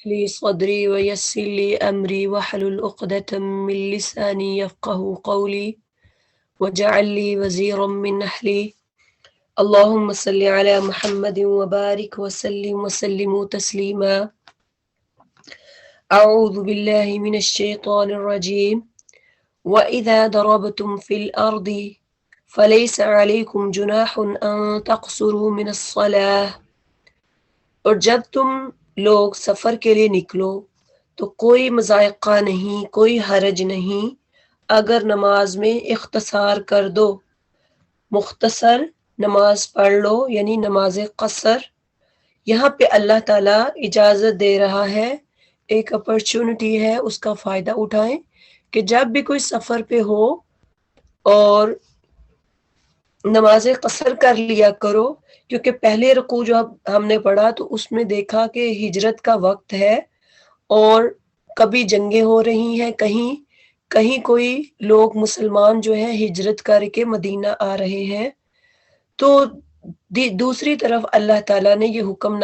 لي صدري ويسر لي أمري واحلل عقدة من لساني يفقه قولي واجعل لي وزيرا من أهلي اللهم صل على محمد وبارك وسلم تسليما أعوذ بالله من الشيطان الرجيم وإذا ضربتم في الأرض فليس عليكم جناح أن تقصروا من الصلاة اور جب تم لوگ سفر کے لیے نکلو تو کوئی مضائقہ نہیں، کوئی حرج نہیں اگر نماز میں اختصار کر دو، مختصر نماز پڑھ لو، یعنی نماز قصر۔ یہاں پہ اللہ تعالیٰ اجازت دے رہا ہے، ایک اپرچونٹی ہے، اس کا فائدہ اٹھائیں کہ جب بھی کوئی سفر پہ ہو اور نماز قصر کر لیا کرو، کیونکہ پہلے رکوع جو ہم نے پڑھا تو اس میں دیکھا کہ ہجرت کا وقت ہے اور کبھی جنگیں ہو رہی ہیں، کہیں کوئی لوگ مسلمان جو ہے ہجرت کر کے مدینہ آ رہے ہیں، تو دوسری طرف اللہ تعالیٰ نے یہ حکم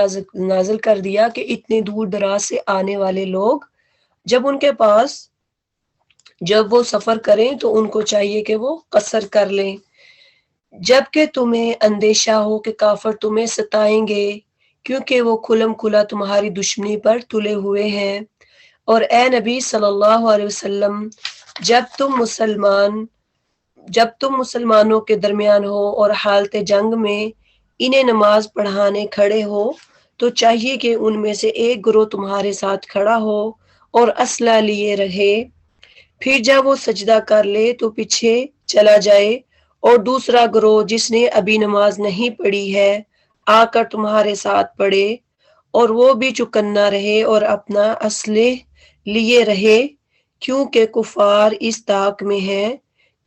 نازل کر دیا کہ اتنے دور دراز سے آنے والے لوگ جب ان کے پاس جب وہ سفر کریں تو ان کو چاہیے کہ وہ قصر کر لیں، جبکہ تمہیں اندیشہ ہو کہ کافر تمہیں ستائیں گے کیونکہ وہ کھلم کھلا تمہاری دشمنی پر تلے ہوئے ہیں۔ اور اے نبی صلی اللہ علیہ وسلم جب تم مسلمانوں کے درمیان ہو اور حالت جنگ میں انہیں نماز پڑھانے کھڑے ہو تو چاہیے کہ ان میں سے ایک گروہ تمہارے ساتھ کھڑا ہو اور اسلحہ لیے رہے، پھر جب وہ سجدہ کر لے تو پیچھے چلا جائے اور دوسرا گروہ جس نے ابھی نماز نہیں پڑھی ہے آ کر تمہارے ساتھ پڑھے اور وہ بھی چوکنا رہے اور اپنا اسلحہ لیے رہے، کیونکہ کفار اس طاق میں ہیں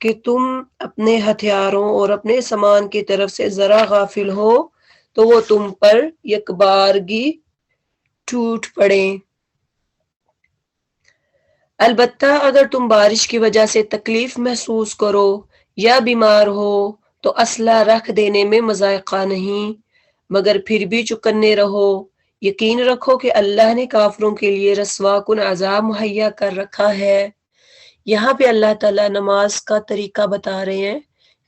کہ تم اپنے ہتھیاروں اور اپنے سامان کی طرف سے ذرا غافل ہو تو وہ تم پر یکبارگی ٹوٹ پڑیں۔ البتہ اگر تم بارش کی وجہ سے تکلیف محسوس کرو یا بیمار ہو تو اسلحہ رکھ دینے میں مضائقہ نہیں، مگر پھر بھی چوکنے رہو، یقین رکھو کہ اللہ نے کافروں کے لیے رسوا کن عذاب مہیا کر رکھا ہے۔ یہاں پہ اللہ تعالیٰ نماز کا طریقہ بتا رہے ہیں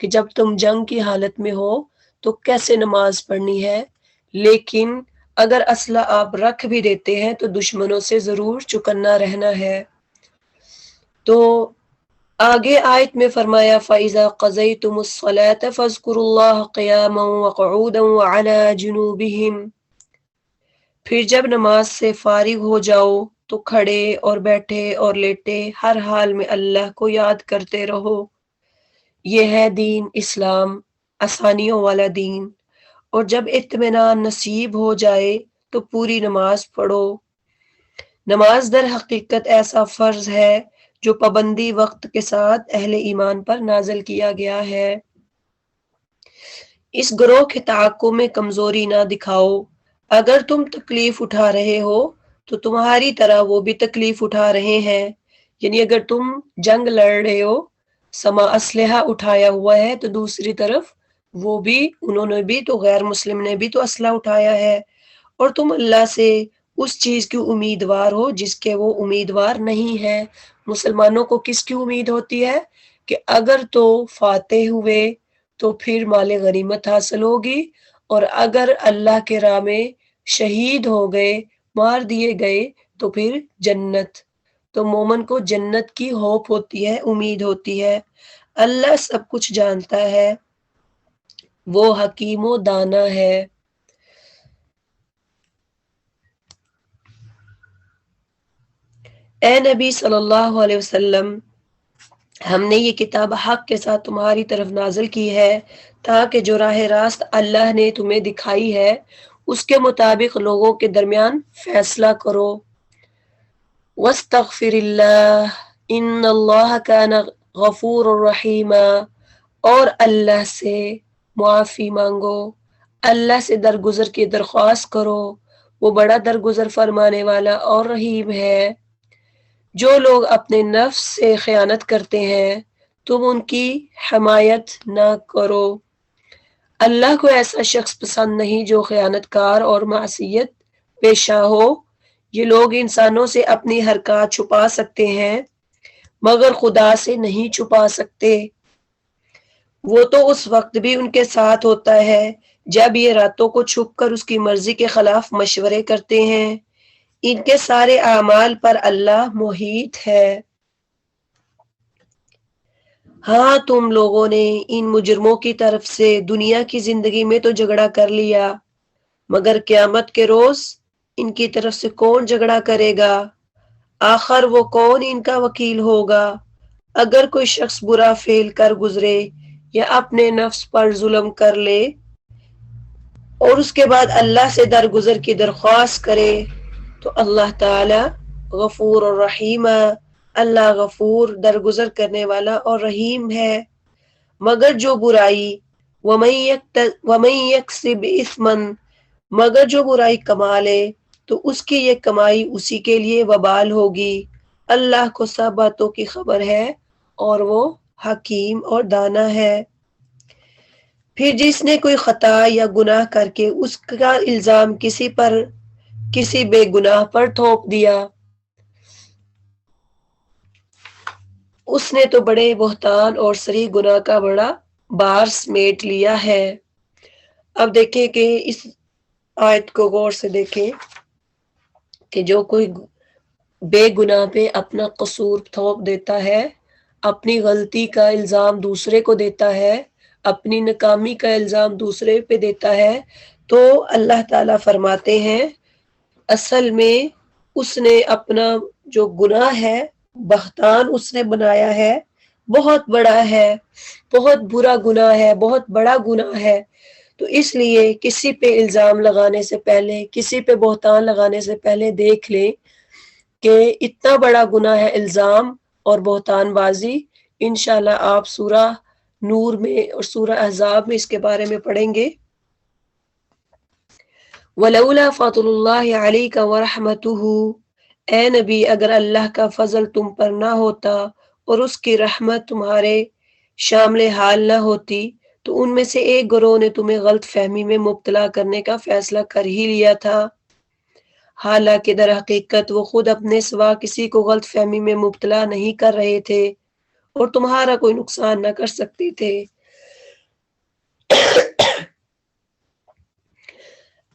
کہ جب تم جنگ کی حالت میں ہو تو کیسے نماز پڑھنی ہے، لیکن اگر اسلحہ آپ رکھ بھی دیتے ہیں تو دشمنوں سے ضرور چوکنا رہنا ہے۔ تو آگے آیت میں فرمایا فَإِذَا قَضَيْتُمُ الصَّلَاةَ فَاذْكُرُوا اللَّهَ قِيَامًا وَقُعُودًا وَعَلَى جُنُوبِهِمْ، پھر جب نماز سے فارغ ہو جاؤ تو کھڑے اور بیٹھے اور لیٹے ہر حال میں اللہ کو یاد کرتے رہو۔ یہ ہے دین اسلام، آسانیوں والا دین، اور جب اطمینان نصیب ہو جائے تو پوری نماز پڑھو۔ نماز در حقیقت ایسا فرض ہے جو پابندی وقت کے ساتھ اہل ایمان پر نازل کیا گیا ہے۔ اس گروہ کے تعاقب میں کمزوری نہ دکھاؤ، اگر تم تکلیف اٹھا رہے ہو تو تمہاری طرح وہ بھی تکلیف اٹھا رہے ہیں، یعنی اگر تم جنگ لڑ رہے ہو، اسلحہ اٹھایا ہوا ہے تو دوسری طرف وہ بھی، انہوں نے بھی تو، غیر مسلم نے بھی تو اسلحہ اٹھایا ہے، اور تم اللہ سے اس چیز کی امیدوار ہو جس کے وہ امیدوار نہیں ہے۔ مسلمانوں کو کس کی امید ہوتی ہے کہ اگر تو فاتح ہوئے تو پھر مال غنیمت حاصل ہوگی، اور اگر اللہ کے راہ میں شہید ہو گئے، مار دیے گئے تو پھر جنت۔ تو مومن کو جنت کی ہوپ ہوتی ہے، امید ہوتی ہے۔ اللہ سب کچھ جانتا ہے، وہ حکیم و دانا ہے۔ اے نبی صلی اللہ علیہ وسلم، ہم نے یہ کتاب حق کے ساتھ تمہاری طرف نازل کی ہے تاکہ جو راہ راست اللہ نے تمہیں دکھائی ہے اس کے مطابق لوگوں کے درمیان فیصلہ کرو۔ وَاسْتَغْفِرِ اللَّهَ إِنَّ اللَّهَ كَانَ غَفُورًا رَحِيمًا، اور اللہ سے معافی مانگو، اللہ سے درگزر کی درخواست کرو، وہ بڑا درگزر فرمانے والا اور رحیم ہے۔ جو لوگ اپنے نفس سے خیانت کرتے ہیں تم ان کی حمایت نہ کرو، اللہ کو ایسا شخص پسند نہیں جو خیانت کار اور معصیت پیشہ ہو۔ یہ لوگ انسانوں سے اپنی حرکات چھپا سکتے ہیں مگر خدا سے نہیں چھپا سکتے۔ وہ تو اس وقت بھی ان کے ساتھ ہوتا ہے جب یہ راتوں کو چھپ کر اس کی مرضی کے خلاف مشورے کرتے ہیں۔ ان کے سارے اعمال پر اللہ محیط ہے۔ ہاں تم لوگوں نے ان مجرموں کی طرف سے دنیا کی زندگی میں تو جھگڑا کر لیا، مگر قیامت کے روز ان کی طرف سے کون جھگڑا کرے گا؟ آخر وہ کون ان کا وکیل ہوگا؟ اگر کوئی شخص برا فعل کر گزرے یا اپنے نفس پر ظلم کر لے اور اس کے بعد اللہ سے درگزر کی درخواست کرے تو اللہ تعالی غفور اور رحیم، اللہ غفور درگزر کرنے والا اور رحیم ہے۔ مگر جو برائی وَمَن يَكْسِبْ إِثْمًا، مگر جو برائی کما لے تو اس کی یہ کمائی اسی کے لیے وبال ہوگی۔ اللہ کو سب باتوں کی خبر ہے اور وہ حکیم اور دانا ہے۔ پھر جس نے کوئی خطا یا گناہ کر کے اس کا الزام کسی بے گناہ پر تھوپ دیا، اس نے تو بڑے بہتان اور صریح گناہ کا بڑا بار سمیٹ لیا ہے۔ اب دیکھیں کہ اس آیت کو غور سے دیکھیں کہ جو کوئی بے گناہ پہ اپنا قصور تھوپ دیتا ہے، اپنی غلطی کا الزام دوسرے کو دیتا ہے، اپنی ناکامی کا الزام دوسرے پہ دیتا ہے، تو اللہ تعالیٰ فرماتے ہیں اصل میں اس نے اپنا جو گناہ ہے، بہتان اس نے بنایا ہے، بہت بڑا ہے، بہت برا گناہ ہے، بہت بڑا گناہ ہے۔ تو اس لیے کسی پہ الزام لگانے سے پہلے، کسی پہ بہتان لگانے سے پہلے دیکھ لیں کہ اتنا بڑا گناہ ہے الزام اور بہتان بازی۔ انشاءاللہ آپ سورہ نور میں اور سورہ احزاب میں اس کے بارے میں پڑھیں گے۔ وَلَوْلَا فَضْلُ اللَّهِ عَلَيْكَ وَرَحْمَتُهُ، اے نبی اگر اللہ کا فضل تم پر نہ ہوتا اور اس کی رحمت تمہارے شامل حال نہ ہوتی تو ان میں سے ایک گروہ نے تمہیں غلط فہمی میں مبتلا کرنے کا فیصلہ کر ہی لیا تھا، حالانکہ در حقیقت وہ خود اپنے سوا کسی کو غلط فہمی میں مبتلا نہیں کر رہے تھے اور تمہارا کوئی نقصان نہ کر سکتے تھے۔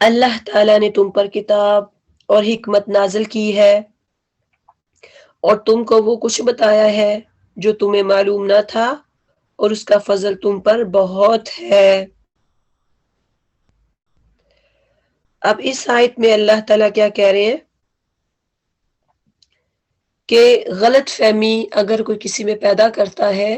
اللہ تعالیٰ نے تم پر کتاب اور حکمت نازل کی ہے اور تم کو وہ کچھ بتایا ہے جو تمہیں معلوم نہ تھا، اور اس کا فضل تم پر بہت ہے۔ اب اس آیت میں اللہ تعالیٰ کیا کہہ رہے ہیں کہ غلط فہمی اگر کوئی کسی میں پیدا کرتا ہے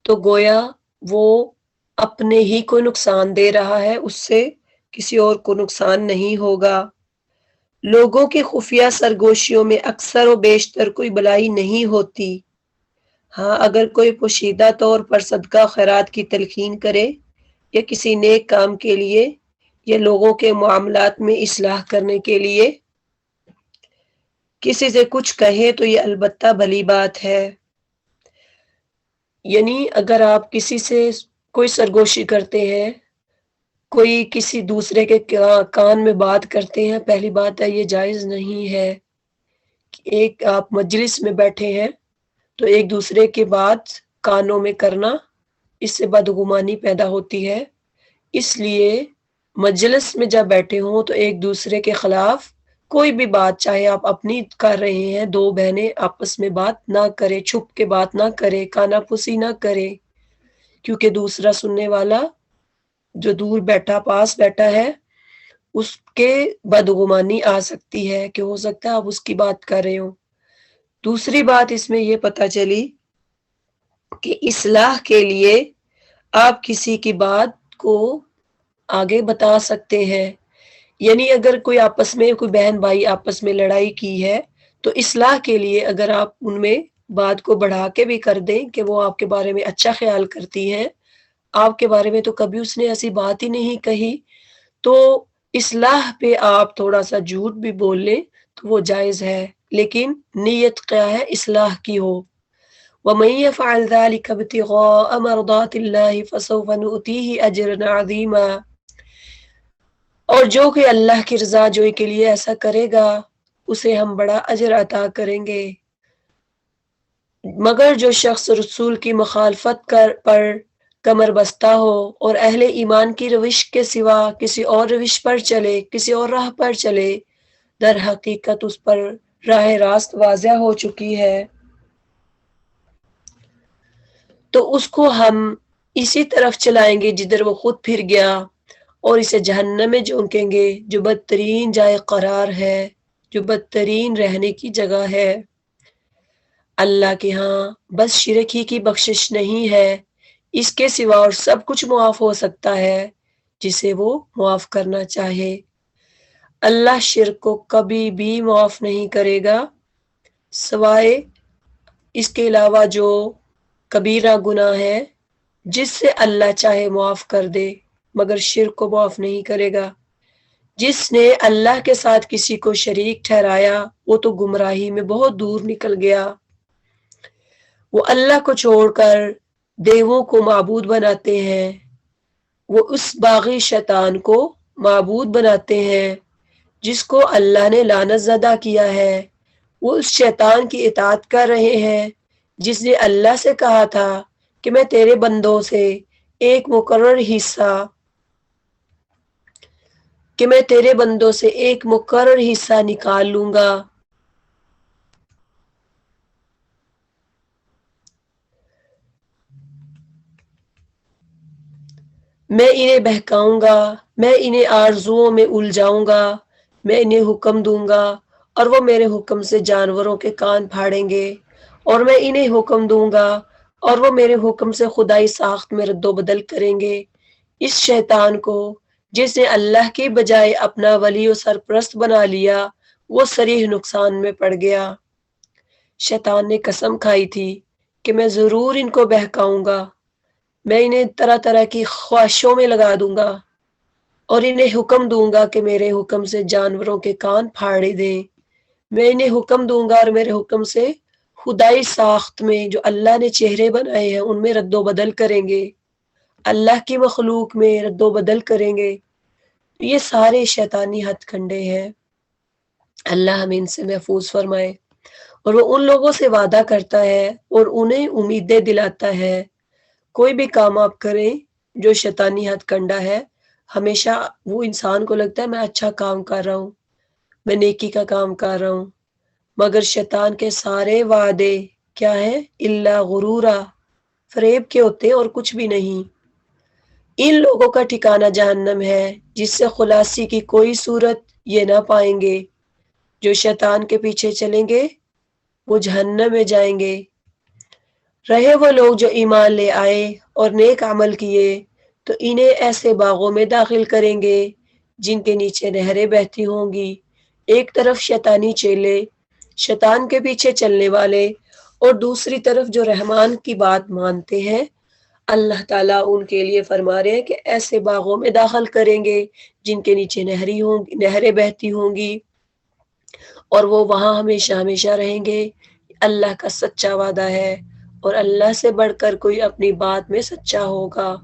تو گویا وہ اپنے ہی کو نقصان دے رہا ہے، اس سے کسی اور کو نقصان نہیں ہوگا۔ لوگوں کی خفیہ سرگوشیوں میں اکثر و بیشتر کوئی بلائی نہیں ہوتی۔ ہاں اگر کوئی پوشیدہ طور پر صدقہ خیرات کی تلقین کرے یا کسی نیک کام کے لیے یا لوگوں کے معاملات میں اصلاح کرنے کے لیے کسی سے کچھ کہے تو یہ البتہ بھلی بات ہے۔ یعنی اگر آپ کسی سے کوئی سرگوشی کرتے ہیں، کوئی کسی دوسرے کے کان میں بات کرتے ہیں، پہلی بات ہے یہ جائز نہیں ہے۔ ایک آپ مجلس میں بیٹھے ہیں تو ایک دوسرے کی بات کانوں میں کرنا، اس سے بدگمانی پیدا ہوتی ہے۔ اس لیے مجلس میں جب بیٹھے ہوں تو ایک دوسرے کے خلاف کوئی بھی بات، چاہے آپ اپنی کر رہے ہیں، دو بہنیں آپس میں بات نہ کرے، چھپ کے بات نہ کرے، کانا پھوسی نہ کرے، کیونکہ دوسرا سننے والا جو دور بیٹھا پاس بیٹھا ہے اس کے بدگمانی آ سکتی ہے کہ ہو سکتا ہے آپ اس کی بات کر رہے ہوں۔ دوسری بات اس میں یہ پتہ چلی کہ اصلاح کے لیے آپ کسی کی بات کو آگے بتا سکتے ہیں۔ یعنی اگر کوئی آپس میں، کوئی بہن بھائی آپس میں لڑائی کی ہے تو اصلاح کے لیے اگر آپ ان میں بات کو بڑھا کے بھی کر دیں کہ وہ آپ کے بارے میں اچھا خیال کرتی ہیں، آپ کے بارے میں تو کبھی اس نے ایسی بات ہی نہیں کہی، تو اصلاح پہ آپ تھوڑا سا جھوٹ بھی بول لیں تو وہ جائز ہے، لیکن نیت کیا ہے؟ اصلاح کی ہو۔ وَمَن يَفْعَلْ ذَلِكَ ابْتِغَاءَ مَرْضَاتِ اللَّهِ فَسَوْفَ نُؤْتِيهِ أَجْرًا عَظِيمًا۔ اور جو کہ اللہ کی رضا جوئی کے لیے ایسا کرے گا اسے ہم بڑا اجر عطا کریں گے، مگر جو شخص رسول کی مخالفت پر کمر بستہ ہو اور اہل ایمان کی روش کے سوا کسی اور روش پر چلے، کسی اور راہ پر چلے، در حقیقت اس پر راہ راست واضح ہو چکی ہے، تو اس کو ہم اسی طرف چلائیں گے جدھر وہ خود پھر گیا، اور اسے جہنم میں جھونکیں گے جو بدترین جائے قرار ہے، جو بدترین رہنے کی جگہ ہے۔ اللہ کے ہاں بس شرک ہی کی بخشش نہیں ہے، اس کے سوا اور سب کچھ معاف ہو سکتا ہے جسے وہ معاف کرنا چاہے۔ اللہ شرک کو کبھی بھی معاف نہیں کرے گا، سوائے اس کے علاوہ جو کبیرہ گناہ ہے جس سے اللہ چاہے معاف کر دے، مگر شرک کو معاف نہیں کرے گا۔ جس نے اللہ کے ساتھ کسی کو شریک ٹھہرایا وہ تو گمراہی میں بہت دور نکل گیا۔ وہ اللہ کو چھوڑ کر دیووں کو معبود بناتے ہیں، وہ اس باغی شیطان کو معبود بناتے ہیں جس کو اللہ نے لعنت زدہ کیا ہے، وہ اس شیطان کی اطاعت کر رہے ہیں جس نے اللہ سے کہا تھا کہ میں تیرے بندوں سے ایک مقرر حصہ نکال لوں گا، میں انہیں بہکاؤں گا، میں انہیں آرزوؤں میں الجھاؤں گا، میں انہیں حکم دوں گا اور وہ میرے حکم سے جانوروں کے کان پھاڑیں گے، اور میں انہیں حکم دوں گا اور وہ میرے حکم سے خدائی ساخت میں رد و بدل کریں گے۔ اس شیطان کو جس نے اللہ کی بجائے اپنا ولی و سرپرست بنا لیا وہ صریح نقصان میں پڑ گیا۔ شیطان نے قسم کھائی تھی کہ میں ضرور ان کو بہکاؤں گا، میں انہیں طرح طرح کی خواہشوں میں لگا دوں گا اور انہیں حکم دوں گا کہ میرے حکم سے جانوروں کے کان پھاڑے دیں، میں انہیں حکم دوں گا اور میرے حکم سے خدائی ساخت میں جو اللہ نے چہرے بنائے ہیں ان میں رد و بدل کریں گے، اللہ کی مخلوق میں رد و بدل کریں گے۔ یہ سارے شیطانی ہتھ کنڈے ہیں، اللہ ہمیں ان سے محفوظ فرمائے۔ اور وہ ان لوگوں سے وعدہ کرتا ہے اور انہیں امیدیں دلاتا ہے، کوئی بھی کام آپ کریں جو شیطانی ہتھ کنڈا ہے، ہمیشہ وہ انسان کو لگتا ہے میں اچھا کام کر رہا ہوں، میں نیکی کا کام کر رہا ہوں، مگر شیطان کے سارے وعدے کیا ہیں؟ الا غرورا، فریب کے ہوتے ہیں اور کچھ بھی نہیں۔ ان لوگوں کا ٹھکانہ جہنم ہے جس سے خلاصی کی کوئی صورت یہ نہ پائیں گے، جو شیطان کے پیچھے چلیں گے وہ جہنم میں جائیں گے۔ رہے وہ لوگ جو ایمان لے آئے اور نیک عمل کیے تو انہیں ایسے باغوں میں داخل کریں گے جن کے نیچے نہریں بہتی ہوں گی، ایک طرف شیطانی چیلے، شیطان کے پیچھے چلنے والے، اور دوسری طرف جو رحمان کی بات مانتے ہیں، اللہ تعالیٰ ان کے لیے فرما رہے ہیں کہ ایسے باغوں میں داخل کریں گے جن کے نیچے نہریں بہتی ہوں گی اور وہ وہاں ہمیشہ ہمیشہ رہیں گے۔ اللہ کا سچا وعدہ ہے، اور اللہ سے بڑھ کر کوئی اپنی بات میں سچا ہوگا،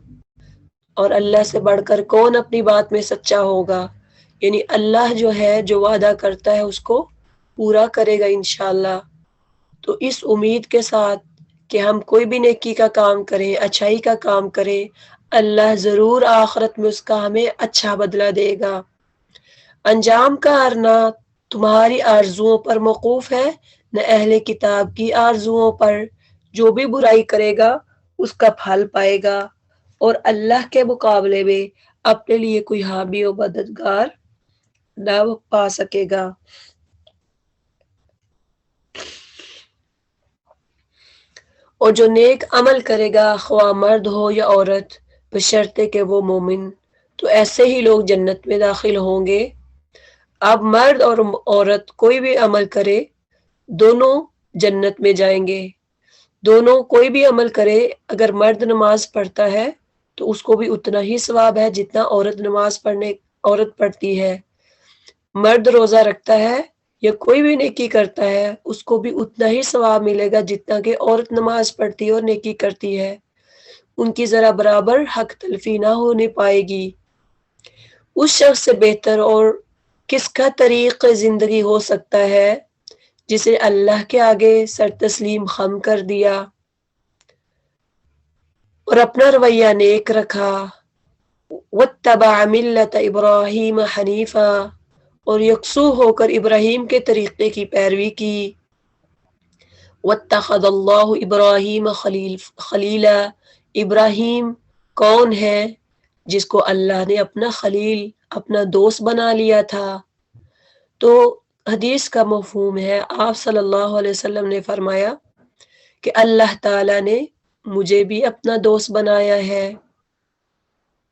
اور اللہ سے بڑھ کر کون اپنی بات میں سچا ہوگا؟ یعنی اللہ جو ہے جو وعدہ کرتا ہے اس کو پورا کرے گا انشاءاللہ۔ تو اس امید کے ساتھ کہ ہم کوئی بھی نیکی کا کام کریں، اچھائی کا کام کریں، اللہ ضرور آخرت میں اس کا ہمیں اچھا بدلہ دے گا۔ انجام کا ارنا تمہاری آرزوؤں پر موقوف ہے، نہ اہل کتاب کی آرزوؤں پر، جو بھی برائی کرے گا اس کا پھل پائے گا، اور اللہ کے مقابلے میں اپنے لیے کوئی حامی و مددگار نہ پا سکے گا۔ اور جو نیک عمل کرے گا خواہ مرد ہو یا عورت، بشرطے کہ وہ مومن، تو ایسے ہی لوگ جنت میں داخل ہوں گے۔ اب مرد اور عورت کوئی بھی عمل کرے دونوں جنت میں جائیں گے، دونوں کوئی بھی عمل کرے، اگر مرد نماز پڑھتا ہے تو اس کو بھی اتنا ہی ثواب ہے جتنا عورت پڑھتی ہے، مرد روزہ رکھتا ہے یا کوئی بھی نیکی کرتا ہے اس کو بھی اتنا ہی ثواب ملے گا جتنا کہ عورت نماز پڑھتی ہے اور نیکی کرتی ہے، ان کی ذرا برابر حق تلفی نہ ہونے پائے گی۔ اس شخص سے بہتر اور کس کا طریق زندگی ہو سکتا ہے جسے اللہ کے آگے سر تسلیم خم کر دیا اور اپنا رویہ نیک رکھا، واتبع ملت ابراہیم حنیفا، اور یکسو ہو کر ابراہیم کے طریقے کی پیروی کی، واتخذ اللہ ابراہیم خلیلا، ابراہیم کون ہے جس کو اللہ نے اپنا خلیل، اپنا دوست بنا لیا تھا۔ تو حدیث کا مفہوم ہے، آپ صلی اللہ علیہ وسلم نے فرمایا کہ اللہ تعالیٰ نے مجھے بھی اپنا دوست بنایا ہے،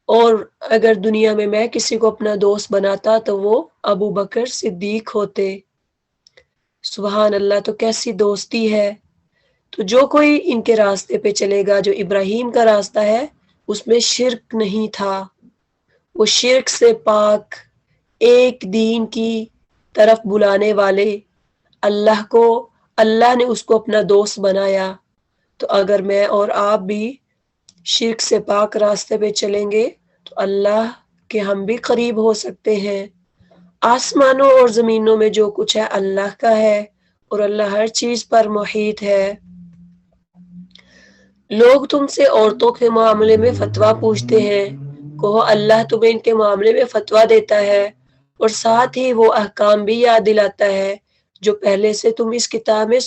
اور اگر دنیا میں میں کسی کو اپنا دوست بناتا تو وہ ابو بکر صدیق ہوتے۔ سبحان اللہ، تو کیسی دوستی ہے۔ تو جو کوئی ان کے راستے پہ چلے گا، جو ابراہیم کا راستہ ہے، اس میں شرک نہیں تھا، وہ شرک سے پاک، ایک دین کی طرف بلانے والے اللہ نے اس کو اپنا دوست بنایا۔ تو اگر میں اور آپ بھی شرک سے پاک راستے پہ چلیں گے تو اللہ کے ہم بھی قریب ہو سکتے ہیں۔ آسمانوں اور زمینوں میں جو کچھ ہے اللہ کا ہے، اور اللہ ہر چیز پر محیط ہے۔ لوگ تم سے عورتوں کے معاملے میں فتویٰ پوچھتے ہیں، کہو اللہ تمہیں ان کے معاملے میں فتویٰ دیتا ہے، اور ساتھ ہی وہ احکام بھی یاد دلاتا ہے جو پہلے سے تمہیں اس کتاب میں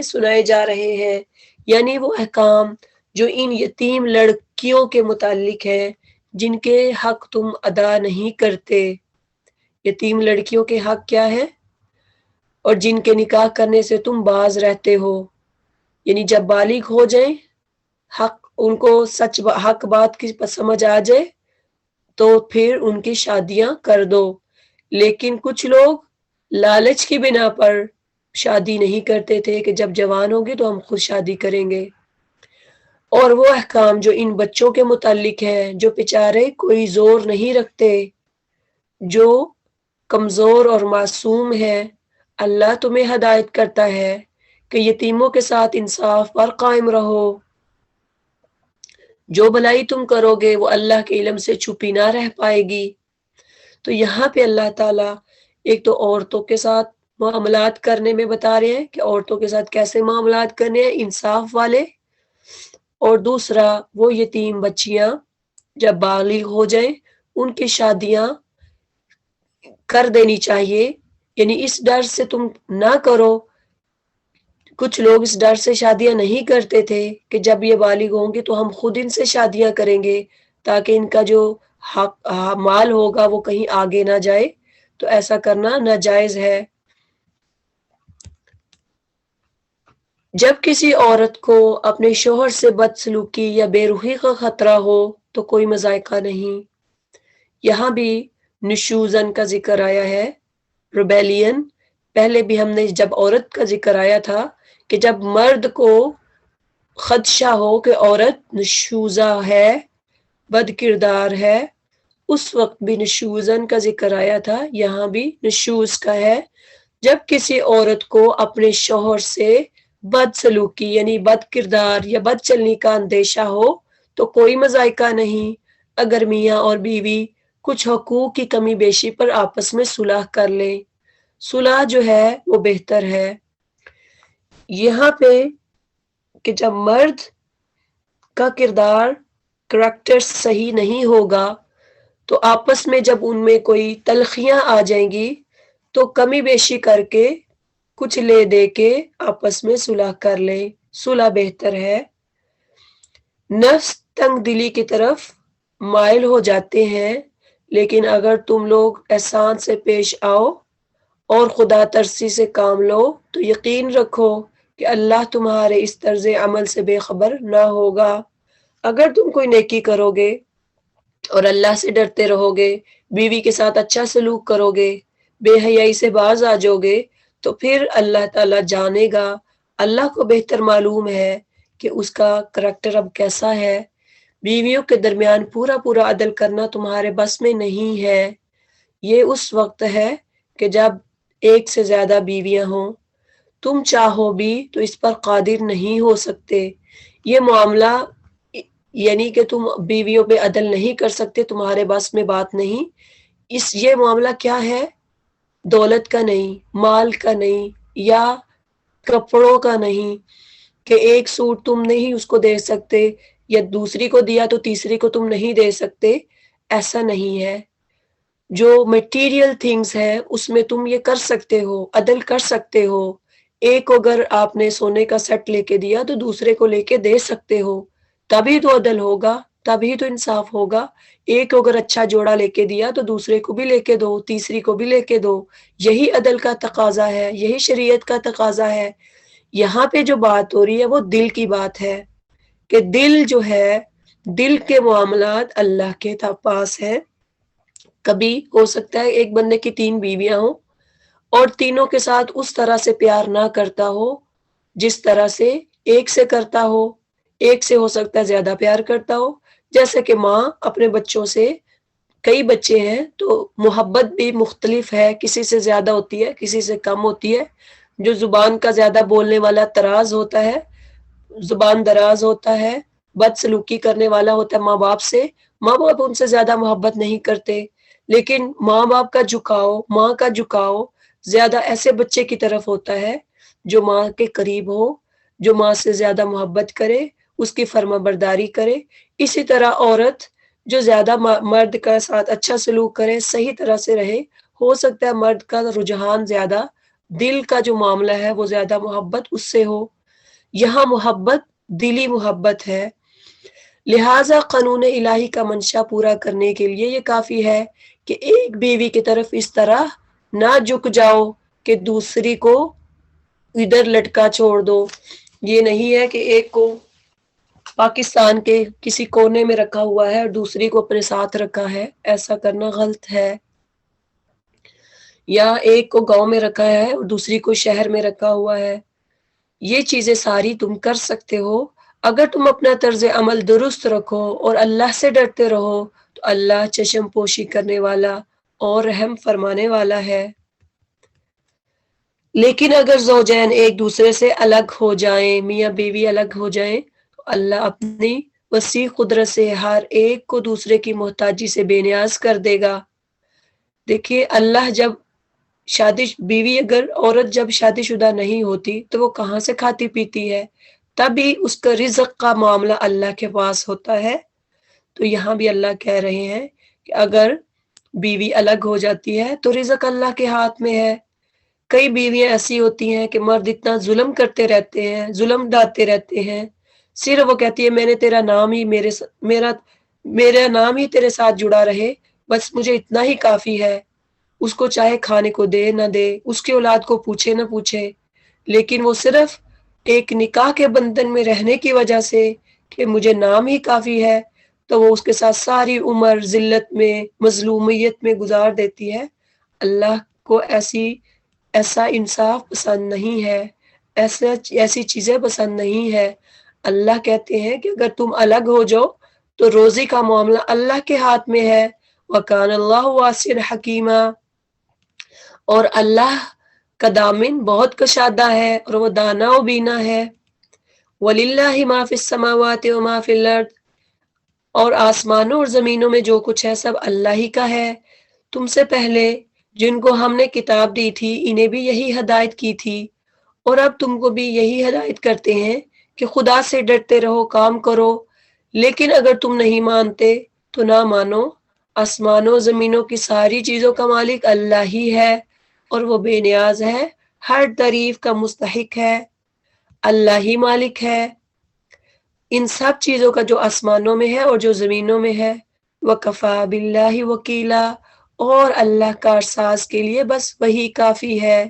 سنائے جا رہے ہیں، یعنی وہ احکام جو ان یتیم لڑکیوں کے متعلق ہے جن کے حق تم ادا نہیں کرتے۔ یتیم لڑکیوں کے حق کیا ہے، اور جن کے نکاح کرنے سے تم باز رہتے ہو، یعنی جب بالغ ہو جائیں، ان کو سچ حق بات کی سمجھ آ جائے تو پھر ان کی شادیاں کر دو۔ لیکن کچھ لوگ لالچ کی بنا پر شادی نہیں کرتے تھے کہ جب جوان ہوگے تو ہم خود شادی کریں گے۔ اور وہ احکام جو ان بچوں کے متعلق ہے، جو بیچارے کوئی زور نہیں رکھتے، جو کمزور اور معصوم ہے، اللہ تمہیں ہدایت کرتا ہے کہ یتیموں کے ساتھ انصاف پر قائم رہو۔ جو بھلائی تم کرو گے وہ اللہ کے علم سے چھپی نہ رہ پائے گی۔ تو یہاں پہ اللہ تعالیٰ ایک تو عورتوں کے ساتھ معاملات کرنے میں بتا رہے ہیں کہ عورتوں کے ساتھ کیسے معاملات کرنے ہیں، انصاف والے، اور دوسرا وہ یتیم بچیاں جب بالغ ہو جائیں ان کی شادیاں کر دینی چاہیے، یعنی اس ڈر سے تم نہ کرو۔ کچھ لوگ اس ڈر سے شادیاں نہیں کرتے تھے کہ جب یہ بالغ ہوں گے تو ہم خود ان سے شادیاں کریں گے تاکہ ان کا جو مال ہوگا وہ کہیں آگے نہ جائے، تو ایسا کرنا ناجائز ہے۔ جب کسی عورت کو اپنے شوہر سے بدسلوکی یا بے روحی کا خطرہ ہو تو کوئی مضائقہ نہیں۔ یہاں بھی نشوزن کا ذکر آیا ہے، ریبیلین۔ پہلے بھی ہم نے جب عورت کا ذکر آیا تھا کہ جب مرد کو خدشہ ہو کہ عورت نشوزہ ہے، بد کردار ہے، اس وقت بھی نشوزن کا ذکر آیا تھا، یہاں بھی نشوز کا ہے۔ جب کسی عورت کو اپنے شوہر سے بد سلوکی یعنی بد کردار یا بد چلنی کا اندیشہ ہو تو کوئی مضائقہ نہیں، اگر میاں اور بیوی کچھ حقوق کی کمی بیشی پر آپس میں صلح کر لیں۔ صلح جو ہے وہ بہتر ہے۔ یہاں پہ کہ جب مرد کا کریکٹر صحیح نہیں ہوگا تو آپس میں جب ان میں کوئی تلخیاں آ جائیں گی تو کمی بیشی کر کے کچھ لے دے کے آپس میں صلح کر لیں، صلح بہتر ہے۔ نفس تنگ دلی کی طرف مائل ہو جاتے ہیں، لیکن اگر تم لوگ احسان سے پیش آؤ اور خدا ترسی سے کام لو تو یقین رکھو کہ اللہ تمہارے اس طرز عمل سے بے خبر نہ ہوگا۔ اگر تم کوئی نیکی کرو گے اور اللہ سے ڈرتے رہو گے، بیوی کے ساتھ اچھا سلوک کرو گے، بے حیائی سے باز آ جاؤ گے، تو پھر اللہ تعالیٰ جانے گا، اللہ کو بہتر معلوم ہے کہ اس کا کریکٹر اب کیسا ہے۔ بیویوں کے درمیان پورا عدل کرنا تمہارے بس میں نہیں ہے۔ یہ اس وقت ہے کہ جب ایک سے زیادہ بیویاں ہوں، تم چاہو بھی تو اس پر قادر نہیں ہو سکتے۔ یہ معاملہ یعنی کہ تم بیویوں پہ عدل نہیں کر سکتے، تمہارے بس میں بات نہیں. یہ معاملہ کیا ہے؟ دولت کا نہیں، مال کا نہیں، یا کپڑوں کا نہیں کہ ایک سوٹ تم نہیں اس کو دے سکتے، یا دوسری کو دیا تو تیسری کو تم نہیں دے سکتے. ایسا نہیں ہے. جو میٹیریل تھنگز ہے اس میں تم یہ کر سکتے ہو، عدل کر سکتے ہو. ایک کو اگر آپ نے سونے کا سیٹ لے کے دیا تو دوسرے کو لے کے دے سکتے ہو، تبھی تو عدل ہوگا، تبھی تو انصاف ہوگا. ایک کو اگر اچھا جوڑا لے کے دیا تو دوسرے کو بھی لے کے دو، تیسری کو بھی لے کے دو. یہی عدل کا تقاضا ہے، یہی شریعت کا تقاضا ہے. یہاں پہ جو بات ہو رہی ہے وہ دل کی بات ہے کہ دل جو ہے، دل کے معاملات اللہ کے پاس ہے. کبھی ہو سکتا ہے ایک بندے کی 3 بیویاں ہوں اور تینوں کے ساتھ اس طرح سے پیار نہ کرتا ہو جس طرح سے ایک سے کرتا ہو. ایک سے ہو سکتا ہے زیادہ پیار کرتا ہو. جیسے کہ ماں اپنے بچوں سے، کئی بچے ہیں تو محبت بھی مختلف ہے، کسی سے زیادہ ہوتی ہے، کسی سے کم ہوتی ہے. جو زبان کا زیادہ بولنے والا طراز ہوتا ہے، زبان دراز ہوتا ہے، بد سلوکی کرنے والا ہوتا ہے ماں باپ سے، ماں باپ ان سے زیادہ محبت نہیں کرتے. لیکن ماں باپ کا جھکاؤ، ماں کا جھکاؤ زیادہ ایسے بچے کی طرف ہوتا ہے جو ماں کے قریب ہو، جو ماں سے زیادہ محبت کرے، اس کی فرما برداری کرے. اسی طرح عورت جو زیادہ مرد کا ساتھ اچھا سلوک کرے، صحیح طرح سے رہے. ہو سکتا ہے مرد کا رجحان زیادہ، دل کا جو معاملہ ہے وہ زیادہ محبت اس سے ہو. یہاں محبت دلی محبت ہے. لہٰذا قانون الہی کا منشا پورا کرنے کے لیے یہ کافی ہے کہ ایک بیوی کی طرف اس طرح نہ جھک جاؤ کہ دوسری کو ادھر لٹکا چھوڑ دو. یہ نہیں ہے کہ ایک کو پاکستان کے کسی کونے میں رکھا ہوا ہے اور دوسری کو اپنے ساتھ رکھا ہے. ایسا کرنا غلط ہے. یا ایک کو گاؤں میں رکھا ہے اور دوسری کو شہر میں رکھا ہوا ہے. یہ چیزیں ساری تم کر سکتے ہو اگر تم اپنا طرز عمل درست رکھو اور اللہ سے ڈرتے رہو تو اللہ چشم پوشی کرنے والا اور رحم فرمانے والا ہے. لیکن اگر زوجین ایک دوسرے سے الگ ہو جائیں، میاں بیوی الگ ہو جائیں، تو اللہ اپنی وسیع قدرت سے ہر ایک کو دوسرے کی محتاجی سے بے نیاز کر دے گا. دیکھیے اللہ جب بیوی اگر عورت جب شادی شدہ نہیں ہوتی تو وہ کہاں سے کھاتی پیتی ہے؟ تبھی اس کا رزق کا معاملہ اللہ کے پاس ہوتا ہے. تو یہاں بھی اللہ کہہ رہے ہیں کہ اگر بیوی الگ ہو جاتی ہے تو رزق اللہ کے ہاتھ میں ہے. کئی بیویاں ایسی ہوتی ہیں کہ مرد اتنا ظلم کرتے رہتے ہیں، ظلم ڈالتے رہتے ہیں، صرف وہ کہتی ہے میں نے تیرا نام ہی میرا نام ہی تیرے ساتھ جڑا رہے، بس مجھے اتنا ہی کافی ہے. اس کو چاہے کھانے کو دے نہ دے، اس کے اولاد کو پوچھے نہ پوچھے، لیکن وہ صرف ایک نکاح کے بندھن میں رہنے کی وجہ سے کہ مجھے نام ہی کافی ہے تو وہ اس کے ساتھ ساری عمر ذلت میں، مظلومیت میں گزار دیتی ہے. اللہ کو ایسا انصاف پسند نہیں ہے، ایسی چیزیں پسند نہیں ہے. اللہ کہتے ہیں کہ اگر تم الگ ہو جاؤ تو روزی کا معاملہ اللہ کے ہاتھ میں ہے. وَكَانَ اللَّهُ وَاسِعًا حَكِيمًا. اور اللہ کا دامن بہت کشادہ ہے اور وہ دانا و بینا ہے. وَلِلَّهِ مَا فِي السَّمَاوَاتِ وَمَا فِي الْأَرْضِ. اور آسمانوں اور زمینوں میں جو کچھ ہے سب اللہ ہی کا ہے. تم سے پہلے جن کو ہم نے کتاب دی تھی انہیں بھی یہی ہدایت کی تھی اور اب تم کو بھی یہی ہدایت کرتے ہیں کہ خدا سے ڈرتے رہو، کام کرو. لیکن اگر تم نہیں مانتے تو نہ مانو. آسمانوں زمینوں کی ساری چیزوں کا مالک اللہ ہی ہے اور وہ بے نیاز ہے، ہر تعریف کا مستحق ہے. اللہ ہی مالک ہے ان سب چیزوں کا جو آسمانوں میں ہے اور جو زمینوں میں ہے. وَكَفَى بِاللَّهِ وَكِيلًا. اور اللہ کارساز کے لیے بس وہی کافی ہے.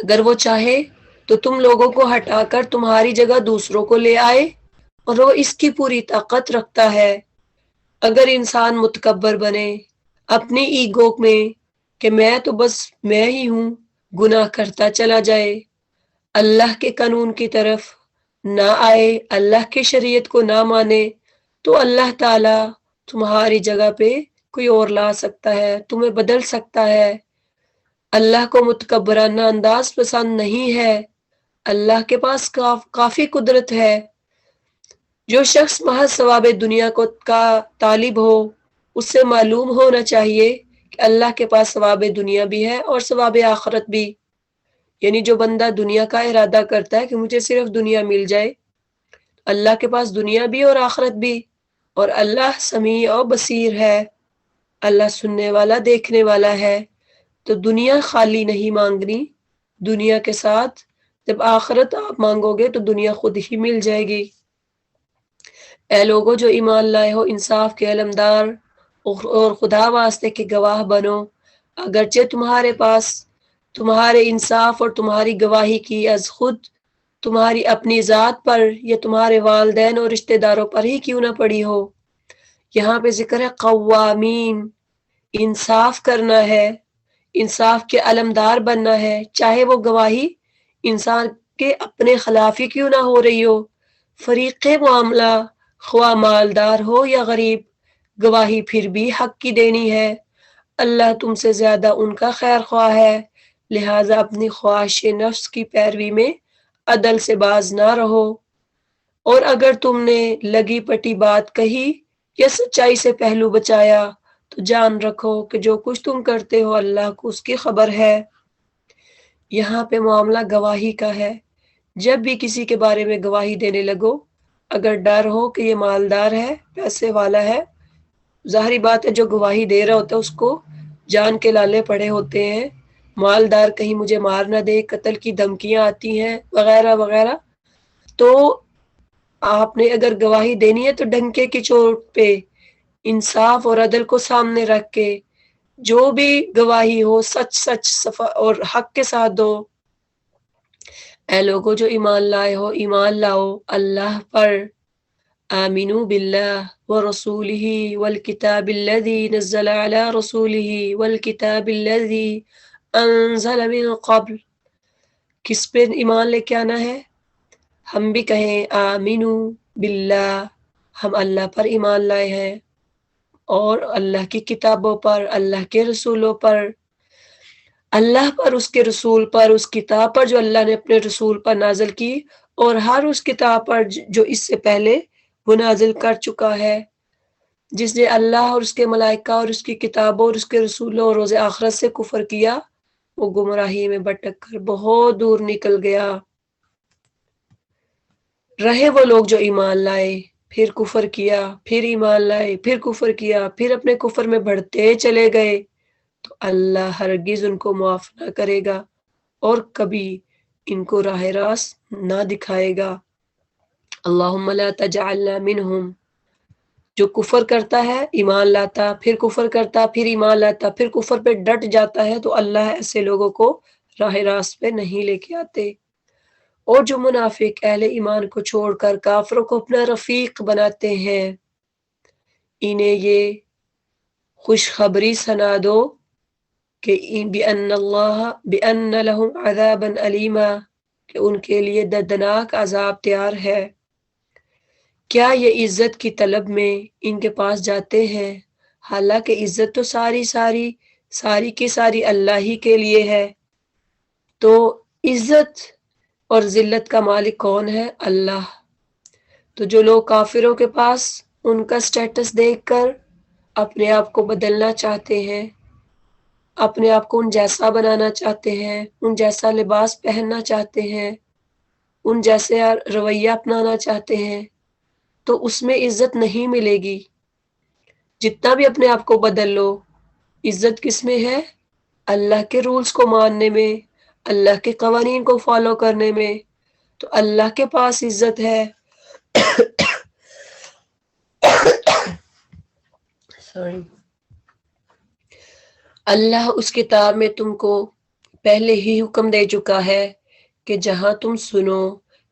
اگر وہ چاہے تو تم لوگوں کو ہٹا کر تمہاری جگہ دوسروں کو لے آئے اور وہ اس کی پوری طاقت رکھتا ہے. اگر انسان متکبر بنے اپنی ایگو میں کہ میں تو بس میں ہی ہوں، گناہ کرتا چلا جائے، اللہ کے قانون کی طرف نہ آئے، اللہ کی شریعت کو نہ مانے، تو اللہ تعالی تمہاری جگہ پہ کوئی اور لا سکتا ہے، تمہیں بدل سکتا ہے. اللہ کو متکبرانہ انداز پسند نہیں ہے. اللہ کے پاس کافی قدرت ہے. جو شخص محض ثواب دنیا کو کا طالب ہو اس سے معلوم ہونا چاہیے کہ اللہ کے پاس ثواب دنیا بھی ہے اور ثواب آخرت بھی. یعنی جو بندہ دنیا کا ارادہ کرتا ہے کہ مجھے صرف دنیا مل جائے، اللہ کے پاس دنیا بھی اور آخرت بھی، اور اللہ سمیع اور بصیر ہے، اللہ سننے والا دیکھنے والا ہے. تو دنیا خالی نہیں مانگنی، دنیا کے ساتھ جب آخرت آپ مانگو گے تو دنیا خود ہی مل جائے گی. اے لوگو جو ایمان لائے ہو، انصاف کے علمدار اور خدا واسطے کے گواہ بنو، اگرچہ تمہارے پاس تمہارے انصاف اور تمہاری گواہی کی از خود تمہاری اپنی ذات پر یا تمہارے والدین اور رشتہ داروں پر ہی کیوں نہ پڑی ہو. یہاں پہ ذکر ہے قوامین، انصاف کرنا ہے، انصاف کے علمدار بننا ہے، چاہے وہ گواہی انسان کے اپنے خلاف ہی کیوں نہ ہو رہی ہو. فریق معاملہ خواہ مالدار ہو یا غریب، گواہی پھر بھی حق کی دینی ہے. اللہ تم سے زیادہ ان کا خیر خواہ ہے، لہٰذا اپنی خواہش نفس کی پیروی میں عدل سے باز نہ رہو. اور اگر تم نے لگی پٹی بات کہی یا سچائی سے پہلو بچایا تو جان رکھو کہ جو کچھ تم کرتے ہو اللہ کو اس کی خبر ہے. یہاں پہ معاملہ گواہی کا ہے. جب بھی کسی کے بارے میں گواہی دینے لگو، اگر ڈر ہو کہ یہ مالدار ہے، پیسے والا ہے، ظاہری بات ہے جو گواہی دے رہا ہوتا ہے اس کو جان کے لالے پڑے ہوتے ہیں، مالدار کہیں مجھے مار نہ دے، قتل کی دھمکیاں آتی ہیں وغیرہ وغیرہ. تو آپ نے اگر گواہی دینی ہے تو ڈنکے کی چوٹ پہ انصاف اور عدل کو سامنے رکھ کے جو بھی گواہی ہو سچ صفا اور حق کے ساتھ دو. اے لوگو جو ایمان لائے ہو، ایمان لاؤ اللہ پر. آمنوا باللہ ورسولہ والکتاب الذی نزل علی رسولہ والکتاب الذی انزل من قبل. کس پہ ایمان لے کے آنا ہے؟ ہم بھی کہیں آمنو باللہ، ہم اللہ پر ایمان لائے ہیں اور اللہ کی کتابوں پر، اللہ کے رسولوں پر، اللہ پر، اس کے رسول پر، اس کتاب پر جو اللہ نے اپنے رسول پر نازل کی، اور ہر اس کتاب پر جو اس سے پہلے وہ نازل کر چکا ہے. جس نے اللہ اور اس کے ملائکہ اور اس کی کتابوں اور اس کے رسولوں اور روز آخرت سے کفر کیا، وہ گمراہی میں بھٹک کر بہت دور نکل گیا. رہے وہ لوگ جو ایمان لائے، پھر کفر کیا، پھر ایمان لائے، پھر کفر کیا، پھر اپنے کفر میں بڑھتے چلے گئے، تو اللہ ہرگز ان کو معاف نہ کرے گا اور کبھی ان کو راہ راست نہ دکھائے گا. اللہم لا تجعلنا منہم. جو کفر کرتا ہے، ایمان لاتا، پھر کفر کرتا، پھر ایمان لاتا، پھر کفر پہ ڈٹ جاتا ہے، تو اللہ ایسے لوگوں کو راہ راست پہ نہیں لے کے آتے. اور جو منافق اہل ایمان کو چھوڑ کر کافروں کو اپنا رفیق بناتے ہیں، انہیں یہ خوشخبری سنا دو کہ بِأَنَّ لَهُمْ عَذَابًا أَلِيمًا، کہ ان کے لیے دردناک عذاب تیار ہے. کیا یہ عزت کی طلب میں ان کے پاس جاتے ہیں، حالانکہ عزت تو ساری کی ساری اللہ ہی کے لیے ہے. تو عزت اور ذلت کا مالک کون ہے؟ اللہ. تو جو لوگ کافروں کے پاس ان کا سٹیٹس دیکھ کر اپنے آپ کو بدلنا چاہتے ہیں، اپنے آپ کو ان جیسا بنانا چاہتے ہیں، ان جیسا لباس پہننا چاہتے ہیں، ان جیسے رویہ اپنانا چاہتے ہیں، تو اس میں عزت نہیں ملے گی. جتنا بھی اپنے آپ کو بدل لو، عزت کس میں ہے؟ اللہ کے رولز کو ماننے میں، اللہ کے قوانین کو فالو کرنے میں. تو اللہ کے پاس عزت ہے. اللہ اس کتاب میں تم کو پہلے ہی حکم دے چکا ہے کہ جہاں تم سنو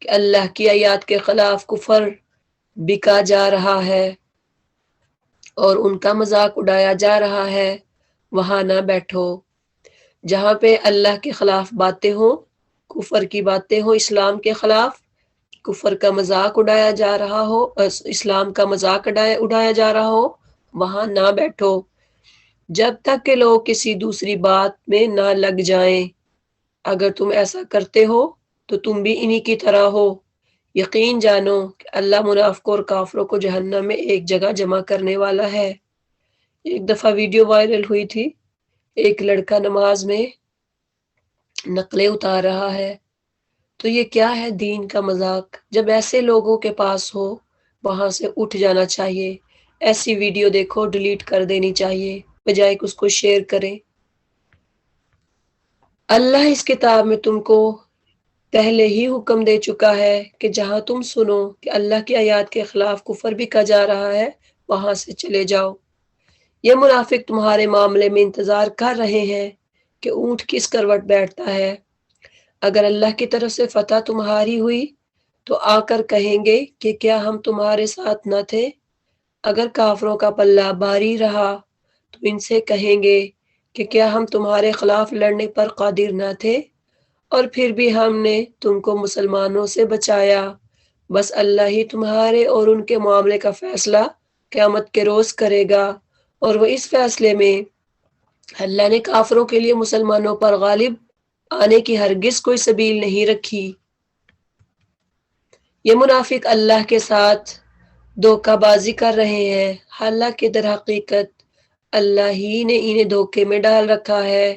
کہ اللہ کی آیات کے خلاف کفر بکا جا رہا ہے اور ان کا مذاق اڑایا جا رہا ہے، وہاں نہ بیٹھو. جہاں پہ اللہ کے خلاف باتیں ہوں، کفر کی باتیں ہوں، اسلام کے خلاف کفر کا مذاق اڑایا جا رہا ہو، اسلام کا مذاق اڑایا جا رہا ہو، وہاں نہ بیٹھو جب تک کہ لوگ کسی دوسری بات میں نہ لگ جائیں. اگر تم ایسا کرتے ہو تو تم بھی انہی کی طرح ہو. یقین جانو کہ اللہ منافقوں اور کافروں کو جہنم میں ایک جگہ جمع کرنے والا ہے۔ ایک دفعہ ویڈیو وائرل ہوئی تھی، ایک لڑکا نماز میں نقلیں اتار رہا ہے، تو یہ کیا ہے دین کا مذاق؟ جب ایسے لوگوں کے پاس ہو وہاں سے اٹھ جانا چاہیے، ایسی ویڈیو دیکھو ڈیلیٹ کر دینی چاہیے بجائے کہ اس کو شیئر کریں۔ اللہ اس کتاب میں تم کو پہلے ہی حکم دے چکا ہے کہ جہاں تم سنو کہ اللہ کی آیات کے خلاف کفر بھی کہا جا رہا ہے وہاں سے چلے جاؤ۔ یہ منافق تمہارے معاملے میں انتظار کر رہے ہیں کہ اونٹ کس کروٹ بیٹھتا ہے۔ اگر اللہ کی طرف سے فتح تمہاری ہوئی تو آ کر کہیں گے کہ کیا ہم تمہارے ساتھ نہ تھے؟ اگر کافروں کا پلہ بھاری رہا تو ان سے کہیں گے کہ کیا ہم تمہارے خلاف لڑنے پر قادر نہ تھے؟ اور پھر بھی ہم نے تم کو مسلمانوں سے بچایا۔ بس اللہ ہی تمہارے اور ان کے معاملے کا فیصلہ قیامت کے روز کرے گا، اور وہ اس فیصلے میں اللہ نے کافروں کے لیے مسلمانوں پر غالب آنے کی ہرگز کوئی سبیل نہیں رکھی۔ یہ منافق اللہ کے ساتھ دھوکہ بازی کر رہے ہیں، حالانکہ در حقیقت اللہ ہی نے انہیں دھوکے میں ڈال رکھا ہے۔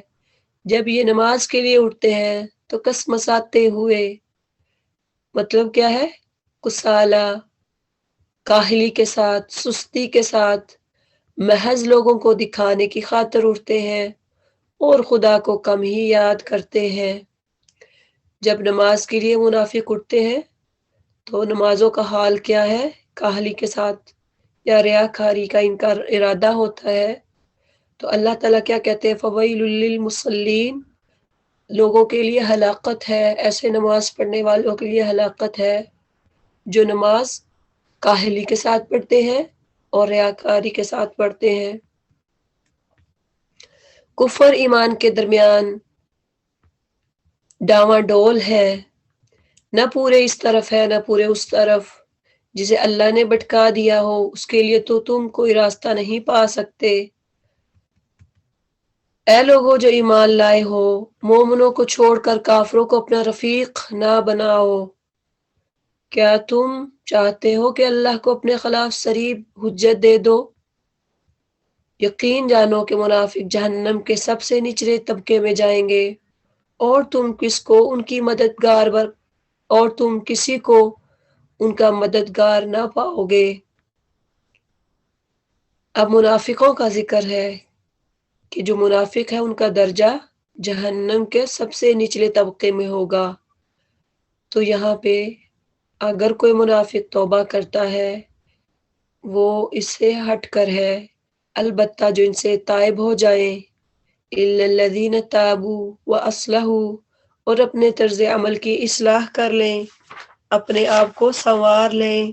جب یہ نماز کے لیے اٹھتے ہیں تو کسمساتے ہوئے، مطلب کیا ہے؟ کسالہ، کاہلی کے ساتھ، سستی کے ساتھ، محض لوگوں کو دکھانے کی خاطر اٹھتے ہیں اور خدا کو کم ہی یاد کرتے ہیں۔ جب نماز کے لیے منافق اٹھتے ہیں تو نمازوں کا حال کیا ہے؟ کاہلی کے ساتھ یا ریاکاری کا ان کا ارادہ ہوتا ہے۔ تو اللہ تعالیٰ کیا کہتے ہیں؟ فویل للمصلین، لوگوں کے لیے ہلاکت ہے، ایسے نماز پڑھنے والوں کے لیے ہلاکت ہے جو نماز کاہلی کے ساتھ پڑھتے ہیں اور ریاکاری کے ساتھ پڑھتے ہیں۔ کفر ایمان کے درمیان ڈاواں ڈول ہے، نہ پورے اس طرف ہے نہ پورے اس طرف۔ جسے اللہ نے بھٹکا دیا ہو اس کے لیے تو تم کوئی راستہ نہیں پا سکتے۔ اے لوگو جو ایمان لائے ہو، مومنوں کو چھوڑ کر کافروں کو اپنا رفیق نہ بناؤ۔ کیا تم چاہتے ہو کہ اللہ کو اپنے خلاف صریح حجت دے دو؟ یقین جانو کہ منافق جہنم کے سب سے نچلے طبقے میں جائیں گے، اور تم کسی کو ان کا مددگار نہ پاؤ گے۔ اب منافقوں کا ذکر ہے کہ جو منافق ہے ان کا درجہ جہنم کے سب سے نچلے طبقے میں ہوگا۔ تو یہاں پہ اگر کوئی منافق توبہ کرتا ہے وہ اس سے ہٹ کر ہے، البتہ جو ان سے تائب ہو جائیں، الا الذین تابوا واصلحوا، اور اپنے طرز عمل کی اصلاح کر لیں، اپنے آپ کو سنوار لیں،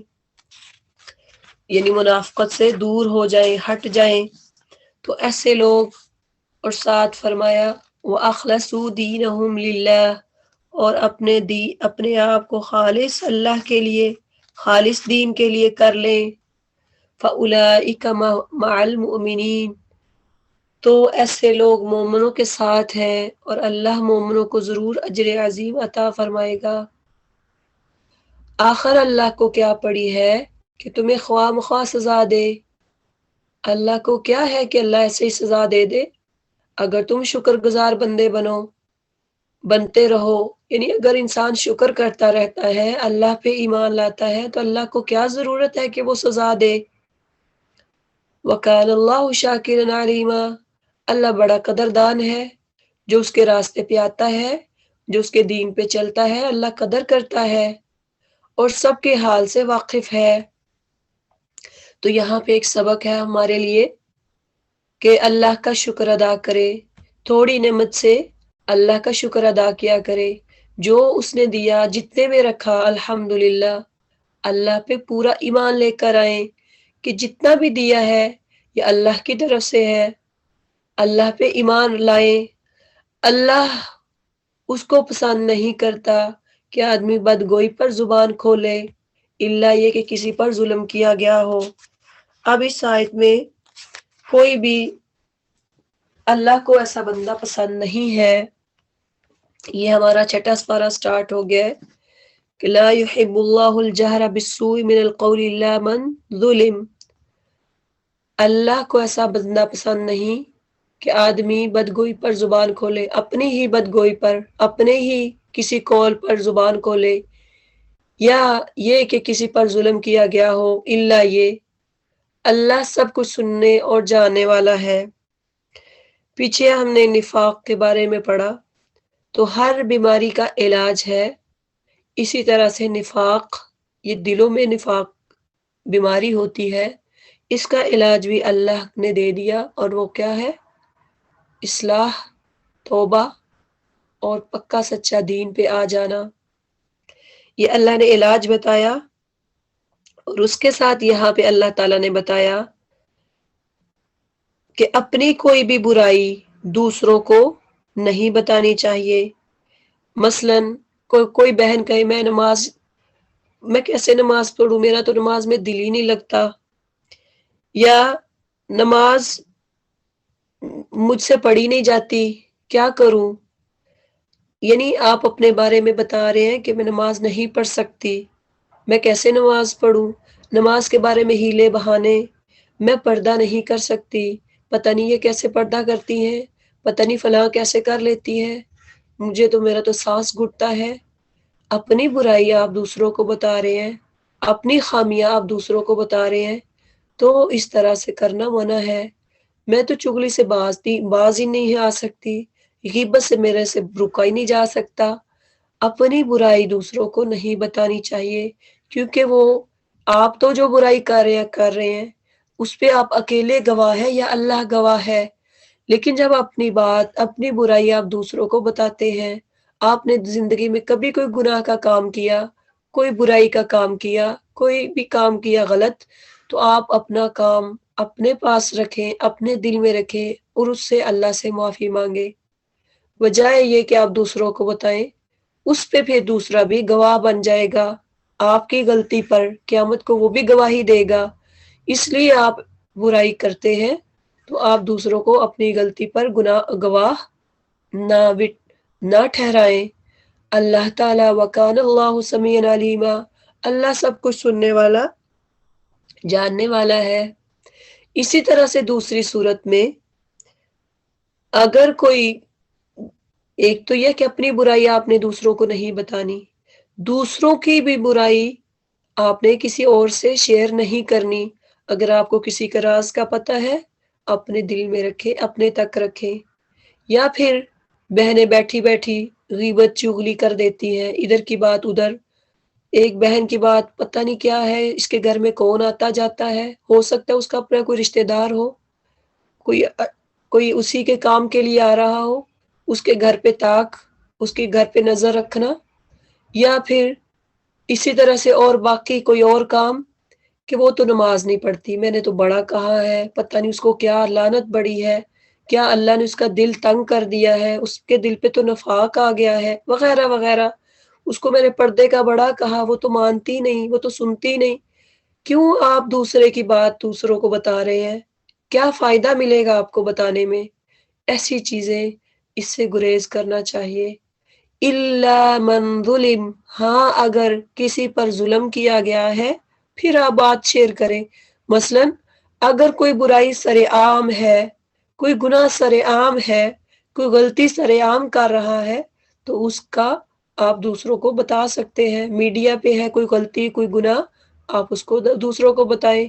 یعنی منافقت سے دور ہو جائیں، ہٹ جائیں، تو ایسے لوگ، اور ساتھ فرمایا وَأَخْلَصُوا دِينَهُمْ لِلَّهِ، اور اپنے آپ کو خالص اللہ کے لیے، خالص دین کے لیے کر لیں، فَأُولَئِكَ مَعَ الْمُؤْمِنِينَ، تو ایسے لوگ مومنوں کے ساتھ ہیں، اور اللہ مومنوں کو ضرور اجر عظیم عطا فرمائے گا۔ آخر اللہ کو کیا پڑی ہے کہ تمہیں خواہ مخواہ سزا دے؟ اللہ کو کیا ہے کہ اللہ ایسے ہی سزا دے دے؟ اگر تم شکر گزار بنتے رہو، یعنی اگر انسان شکر کرتا رہتا ہے، اللہ پہ ایمان لاتا ہے، تو اللہ کو کیا ضرورت ہے کہ وہ سزا دے؟ وَكَانَ اللَّهُ شَاكِرًا عَلِيمًا، اللہ بڑا قدردان ہے، جو اس کے راستے پہ آتا ہے، جو اس کے دین پہ چلتا ہے، اللہ قدر کرتا ہے اور سب کے حال سے واقف ہے۔ تو یہاں پہ ایک سبق ہے ہمارے لیے کہ اللہ کا شکر ادا کرے، تھوڑی نعمت سے اللہ کا شکر ادا کیا کرے، جو اس نے دیا جتنے میں رکھا الحمدللہ، اللہ پہ پورا ایمان لے کر آئیں کہ جتنا بھی دیا ہے یہ اللہ کی طرف سے ہے، اللہ پہ ایمان لائیں۔ اللہ اس کو پسند نہیں کرتا کہ آدمی بدگوئی پر زبان کھولے، الا یہ کہ کسی پر ظلم کیا گیا ہو۔ اب اس آیت میں کوئی بھی اللہ کو ایسا بندہ پسند نہیں ہے۔ یہ ہمارا چھٹا سپارہ سٹارٹ ہو گیا ہے کہ لا يحب اللہ الجہر بالسوء من القول الا من ظلم، اللہ کو ایسا بندہ پسند نہیں کہ آدمی بدگوئی پر زبان کھولے، اپنی ہی بدگوئی پر، اپنے ہی کسی قول پر زبان کھولے، یا یہ کہ کسی پر ظلم کیا گیا ہو، الا یہ اللہ سب کچھ سننے اور جاننے والا ہے۔ پیچھے ہم نے نفاق کے بارے میں پڑھا، تو ہر بیماری کا علاج ہے، اسی طرح سے نفاق، یہ دلوں میں نفاق بیماری ہوتی ہے، اس کا علاج بھی اللہ نے دے دیا، اور وہ کیا ہے؟ اصلاح، توبہ اور پکا سچا دین پہ آ جانا، یہ اللہ نے علاج بتایا۔ اور اس کے ساتھ یہاں پہ اللہ تعالیٰ نے بتایا کہ اپنی کوئی بھی برائی دوسروں کو نہیں بتانی چاہیے۔ مثلاً کوئی بہن کہے میں کیسے نماز پڑھوں، میرا تو نماز میں دل ہی نہیں لگتا، یا نماز مجھ سے پڑھی نہیں جاتی، کیا کروں؟ یعنی آپ اپنے بارے میں بتا رہے ہیں کہ میں نماز نہیں پڑھ سکتی، میں کیسے نماز پڑھوں، نماز کے بارے میں ہیلے بہانے، میں پردہ نہیں کر سکتی، پتہ نہیں یہ کیسے پردہ کرتی ہیں، پتہ نہیں فلاں کیسے کر لیتی ہے، میرا تو سانس گھٹتا ہے۔ اپنی برائی آپ دوسروں کو بتا رہے ہیں، اپنی خامیاں آپ دوسروں کو بتا رہے ہیں، تو اس طرح سے کرنا منع ہے۔ میں تو چغلی سے باز ہی نہیں آ سکتی، غیبت سے میرے سے رکا ہی نہیں جا سکتا۔ اپنی برائی دوسروں کو نہیں بتانی چاہیے، کیونکہ وہ آپ تو جو برائی کر رہے ہیں اس پہ آپ اکیلے گواہ ہے یا اللہ گواہ ہے، لیکن جب اپنی برائی آپ دوسروں کو بتاتے ہیں، آپ نے زندگی میں کبھی کوئی گناہ کا کام کیا، کوئی برائی کا کام کیا، کوئی بھی کام کیا غلط، تو آپ اپنا کام اپنے پاس رکھیں، اپنے دل میں رکھیں اور اس سے اللہ سے معافی مانگے، بجائے یہ کہ آپ دوسروں کو بتائیں، اس پہ پھر دوسرا بھی گواہ بن جائے گا آپ کی غلطی پر، قیامت کو وہ بھی گواہی دے گا۔ اس لیے آپ برائی کرتے ہیں تو آپ دوسروں کو اپنی غلطی پر گواہ نہ ٹھہرائیں۔ اللہ تعالی وکان اللہ سمیعا علیما، اللہ سب کچھ سننے والا، جاننے والا ہے۔ اسی طرح سے دوسری صورت میں اگر کوئی، ایک تو یہ کہ اپنی برائی آپ نے دوسروں کو نہیں بتانی، دوسروں کی بھی برائی آپ نے کسی اور سے شیئر نہیں کرنی۔ اگر آپ کو کسی کا راز کا پتہ ہے، اپنے دل میں رکھیں، اپنے تک رکھیں۔ یا پھر بہنیں بیٹھی بیٹھی غیبت چغلی کر دیتی ہیں، ادھر کی بات ادھر، ایک بہن کی بات پتہ نہیں کیا ہے، اس کے گھر میں کون آتا جاتا ہے، ہو سکتا ہے اس کا اپنا کوئی رشتہ دار ہو، کوئی اسی کے کام کے لیے آ رہا ہو، اس کے گھر پہ اس کے گھر پہ نظر رکھنا، یا پھر اسی طرح سے اور باقی کوئی اور کام، کہ وہ تو نماز نہیں پڑھتی، میں نے تو بڑا کہا ہے، پتہ نہیں اس کو کیا لعنت بڑی ہے، کیا اللہ نے اس کا دل تنگ کر دیا ہے، اس کے دل پہ تو نفاق آ گیا ہے، وغیرہ وغیرہ، اس کو میں نے پردے کا بڑا کہا، وہ تو مانتی نہیں، وہ تو سنتی نہیں۔ کیوں آپ دوسرے کی بات دوسروں کو بتا رہے ہیں؟ کیا فائدہ ملے گا آپ کو بتانے میں؟ ایسی چیزیں، اس سے گریز کرنا چاہیے۔ الا من ظلم، ہاں اگر کسی پر ظلم کیا گیا ہے پھر آپ بات شیئر کریں۔ مثلا اگر کوئی برائی سرعام ہے، کوئی گناہ سرعام ہے، کوئی غلطی سرعام کر رہا ہے، تو اس کا آپ دوسروں کو بتا سکتے ہیں۔ میڈیا پہ ہے کوئی غلطی، کوئی گناہ، آپ اس کو دوسروں کو بتائیں۔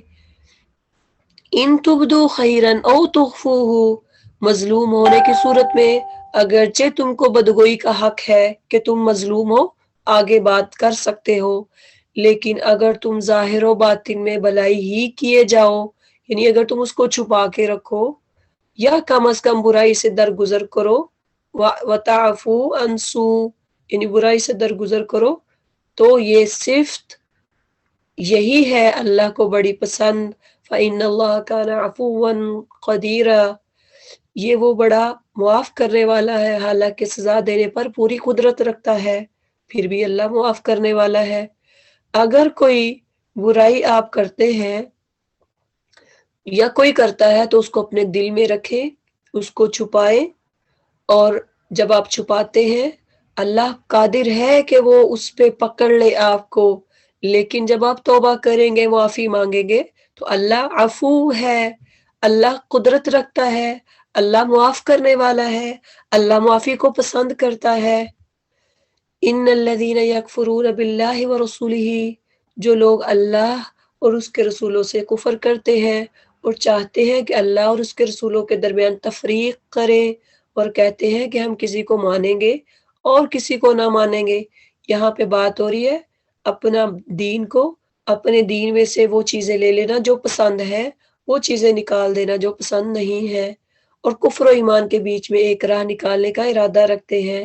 ان تبدو خیرن او تخفوہ، مظلوم ہونے کی صورت میں اگرچہ تم کو بدگوئی کا حق ہے کہ تم مظلوم ہو، آگے بات کر سکتے ہو، لیکن اگر تم ظاہر و باطن میں بھلائی ہی کیے جاؤ، یعنی اگر تم اس کو چھپا کے رکھو یا کم از کم برائی سے درگزر کرو، وتعفو عن سوء، یعنی برائی سے درگزر کرو، تو یہ صفت یہی ہے اللہ کو بڑی پسند۔ فإن اللہ کان عفوا قدیرا، یہ وہ بڑا معاف کرنے والا ہے، حالانکہ سزا دینے پر پوری قدرت رکھتا ہے، پھر بھی اللہ معاف کرنے والا ہے۔ اگر کوئی برائی آپ کرتے ہیں یا کوئی کرتا ہے تو اس کو اپنے دل میں رکھیں، اس کو چھپائیں، اور جب آپ چھپاتے ہیں اللہ قادر ہے کہ وہ اس پہ پکڑ لے آپ کو، لیکن جب آپ توبہ کریں گے، معافی مانگیں گے تو اللہ عفو ہے، اللہ قدرت رکھتا ہے، اللہ معاف کرنے والا ہے، اللہ معافی کو پسند کرتا ہے۔ ان الذین یکفرون باللہ ورسولہ، جو لوگ اللہ اور اس کے رسولوں سے کفر کرتے ہیں اور چاہتے ہیں کہ اللہ اور اس کے رسولوں کے درمیان تفریق کریں اور کہتے ہیں کہ ہم کسی کو مانیں گے اور کسی کو نہ مانیں گے، یہاں پہ بات ہو رہی ہے اپنا دین کو، اپنے دین میں سے وہ چیزیں لے لینا جو پسند ہے، وہ چیزیں نکال دینا جو پسند نہیں ہے، اور کفر و ایمان کے بیچ میں ایک راہ نکالنے کا ارادہ رکھتے ہیں،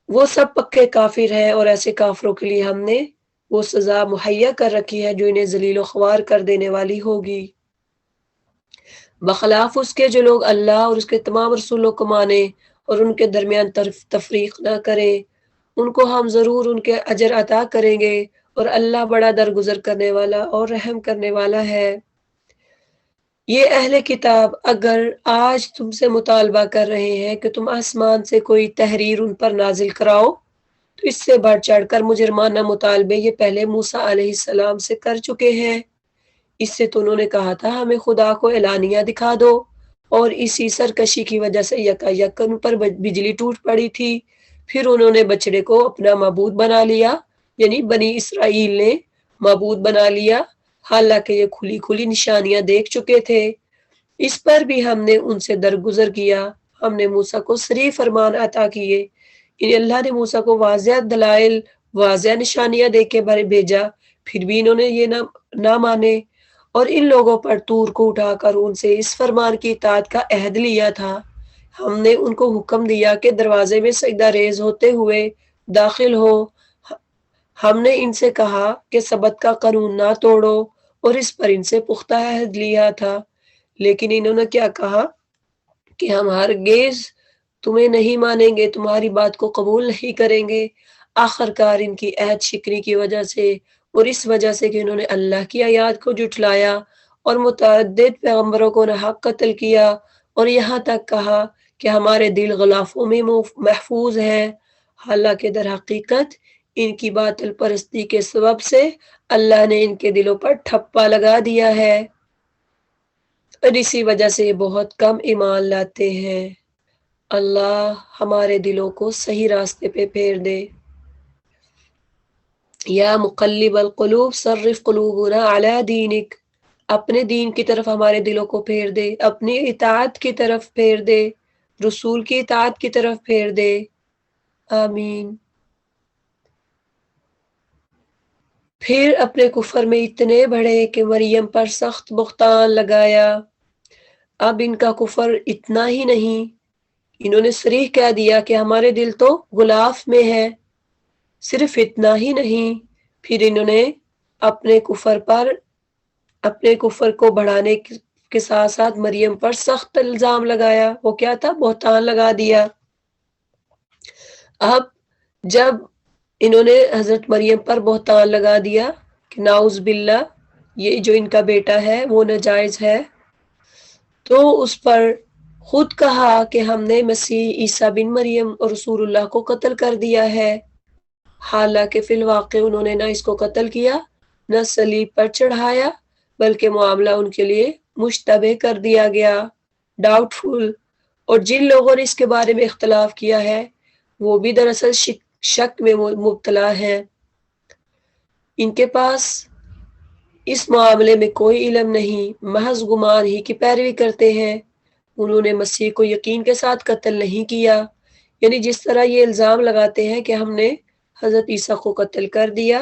وہ سب پکے کافر ہیں، اور ایسے کافروں کے لیے ہم نے وہ سزا مہیا کر رکھی ہے جو انہیں ذلیل و خوار کر دینے والی ہوگی۔ بخلاف اس کے جو لوگ اللہ اور اس کے تمام رسولوں کو مانے اور ان کے درمیان تفریق نہ کریں، ان کو ہم ضرور ان کے اجر عطا کریں گے، اور اللہ بڑا درگزر کرنے والا اور رحم کرنے والا ہے۔ یہ اہل کتاب اگر آج تم سے مطالبہ کر رہے ہیں کہ تم آسمان سے کوئی تحریر ان پر نازل کراؤ، تو اس سے بڑھ چڑھ کر مجرمانہ مطالبے یہ پہلے موسیٰ علیہ السلام سے کر چکے ہیں۔ اس سے تو انہوں نے کہا تھا ہمیں خدا کو اعلانیہ دکھا دو، اور اسی سرکشی کی وجہ سے یکا ان پر بجلی ٹوٹ پڑی تھی، پھر انہوں نے بچڑے کو اپنا معبود بنا لیا، یعنی بنی اسرائیل نے معبود بنا لیا، حالانکہ یہ کھلی کھلی نشانیاں دیکھ چکے تھے۔ اس پر بھی ہم نے ان سے درگزر کیا، ہم نے موسیٰ کو صریح فرمان عطا کیے، یعنی اللہ نے موسیٰ کو واضح دلائل، واضح نشانیاں دے کے بھیجا، پھر بھی انہوں نے یہ نہ مانے، اور ان لوگوں پر طور کو اٹھا کر ان سے اس فرمان کی اطاعت کا عہد لیا تھا۔ ہم نے ان کو حکم دیا کہ دروازے میں سجدہ ریز ہوتے ہوئے داخل ہو، ہم نے ان سے کہا کہ سبت کا قانون نہ توڑو، اور اس پر ان سے پختہ عہد لیا تھا، لیکن انہوں نے کیا کہا کہ ہم ہرگز تمہیں نہیں مانیں گے، تمہاری بات کو قبول نہیں کریں گے۔ آخر کار ان کی عہد شکنی کی وجہ سے، اور اس وجہ سے کہ انہوں نے اللہ کی آیات کو جھٹلایا اور متعدد پیغمبروں کو ناحق قتل کیا، اور یہاں تک کہا کہ ہمارے دل غلافوں میں محفوظ ہیں، حالانکہ در حقیقت ان کی باطل پرستی کے سبب سے اللہ نے ان کے دلوں پر ٹھپا لگا دیا ہے، اور اسی وجہ سے یہ بہت کم ایمان لاتے ہیں۔ اللہ ہمارے دلوں کو صحیح راستے پہ پھیر دے۔ یا مقلب القلوب صرف قلوبنا علی دینک، اپنے دین کی طرف ہمارے دلوں کو پھیر دے، اپنی اطاعت کی طرف پھیر دے، رسول کی اطاعت کی طرف پھیر دے، آمین۔ پھر اپنے کفر میں اتنے بڑھے کہ مریم پر سخت بہتان لگایا۔ اب ان کا کفر اتنا ہی نہیں، انہوں نے صریح کہہ دیا کہ ہمارے دل تو غلاف میں ہے، صرف اتنا ہی نہیں، پھر انہوں نے اپنے کفر کو بڑھانے کے ساتھ ساتھ مریم پر سخت الزام لگایا۔ وہ کیا تھا؟ بہتان لگا دیا۔ اب جب انہوں نے حضرت مریم پر بہتان لگا دیا کہ نعوذ باللہ یہ جو ان کا بیٹا ہے وہ ناجائز ہے، تو اس پر خود کہا کہ ہم نے مسیح عیسیٰ بن مریم اور رسول اللہ کو قتل کر دیا ہے، حالانکہ فی الواقع انہوں نے نہ اس کو قتل کیا، نہ صلیب پر چڑھایا، بلکہ معاملہ ان کے لیے مشتبہ کر دیا گیا، ڈاؤٹ فل، اور جن لوگوں نے اس کے بارے میں اختلاف کیا ہے وہ بھی دراصل شک میں مبتلا ہیں، ان کے پاس اس معاملے میں کوئی علم نہیں، محض گمان ہی کی پیروی کرتے ہیں۔ انہوں نے مسیح کو یقین کے ساتھ قتل نہیں کیا، یعنی جس طرح یہ الزام لگاتے ہیں کہ ہم نے حضرت عیسیٰ کو قتل کر دیا،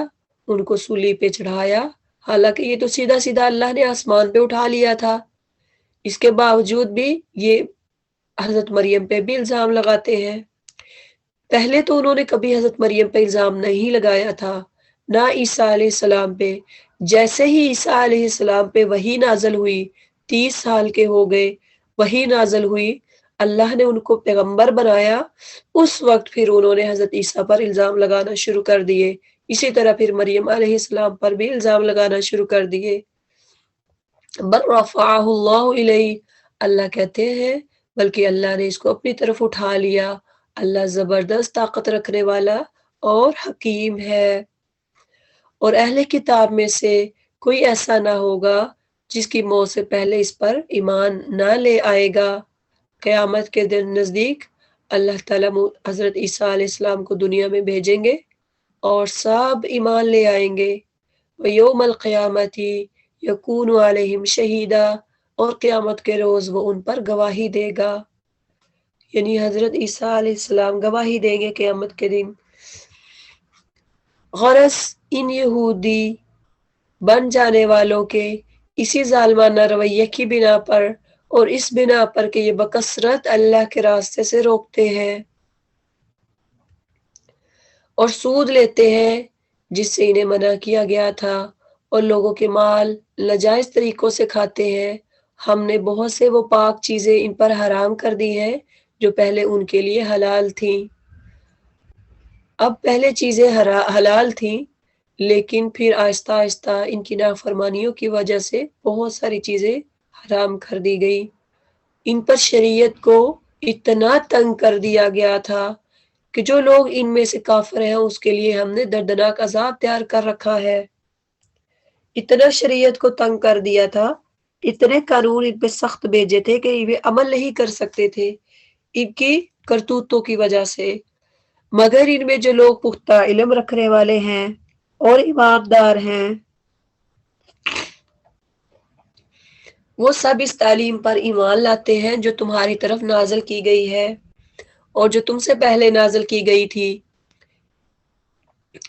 ان کو سولی پہ چڑھایا، حالانکہ یہ تو سیدھا سیدھا اللہ نے آسمان پہ اٹھا لیا تھا، اس کے باوجود بھی یہ حضرت مریم پہ بھی الزام لگاتے ہیں۔ پہلے تو انہوں نے کبھی حضرت مریم پہ الزام نہیں لگایا تھا، نہ عیسیٰ علیہ السلام پہ۔ جیسے ہی عیسیٰ علیہ السلام پہ وحی نازل ہوئی، 30 سال کے ہو گئے، وحی نازل ہوئی، اللہ نے ان کو پیغمبر بنایا، اس وقت پھر انہوں نے حضرت عیسیٰ پر الزام لگانا شروع کر دیے، اسی طرح پھر مریم علیہ السلام پر بھی الزام لگانا شروع کر دیے۔ بل رفعہ اللہ الیہ، اللہ کہتے ہیں بلکہ اللہ نے اس کو اپنی طرف اٹھا لیا، اللہ زبردست طاقت رکھنے والا اور حکیم ہے۔ اور اہل کتاب میں سے کوئی ایسا نہ ہوگا جس کی موت سے پہلے اس پر ایمان نہ لے آئے گا۔ قیامت کے دن نزدیک اللہ تعالیٰ حضرت عیسیٰ علیہ السلام کو دنیا میں بھیجیں گے اور سب ایمان لے آئیں گے۔ وَيَوْمَ الْقِيَامَةِ يَكُونُ عَلَيْهِمْ شَهِيدًا، اور قیامت کے روز وہ ان پر گواہی دے گا، یعنی حضرت عیسیٰ علیہ السلام گواہی دیں گے قیامت کے دن۔ غرض ان یہودی بن جانے والوں کے اسی ظالمانہ رویے کی بنا پر اور اس بنا پر کہ یہ بکثرت اللہ کے راستے سے روکتے ہیں اور سود لیتے ہیں جس سے انہیں منع کیا گیا تھا، اور لوگوں کے مال ناجائز طریقوں سے کھاتے ہیں، ہم نے بہت سے وہ پاک چیزیں ان پر حرام کر دی ہیں جو پہلے ان کے لیے حلال تھیں۔ اب پہلے چیزیں حلال تھیں لیکن پھر آہستہ آہستہ ان کی نافرمانیوں کی وجہ سے بہت ساری چیزیں حرام کر دی گئی۔ ان پر شریعت کو اتنا تنگ کر دیا گیا تھا کہ جو لوگ ان میں سے کافر ہیں اس کے لیے ہم نے دردناک عذاب تیار کر رکھا ہے۔ اتنا شریعت کو تنگ کر دیا تھا، اتنے قانون ان پہ سخت بھیجے تھے کہ یہ عمل نہیں کر سکتے تھے ان کی کرتوتوں کی وجہ سے، مگر ان میں جو لوگ پختہ علم رکھنے والے ہیں اور ایماندار ہیں وہ سب اس تعلیم پر ایمان لاتے ہیں جو تمہاری طرف نازل کی گئی ہے اور جو تم سے پہلے نازل کی گئی تھی۔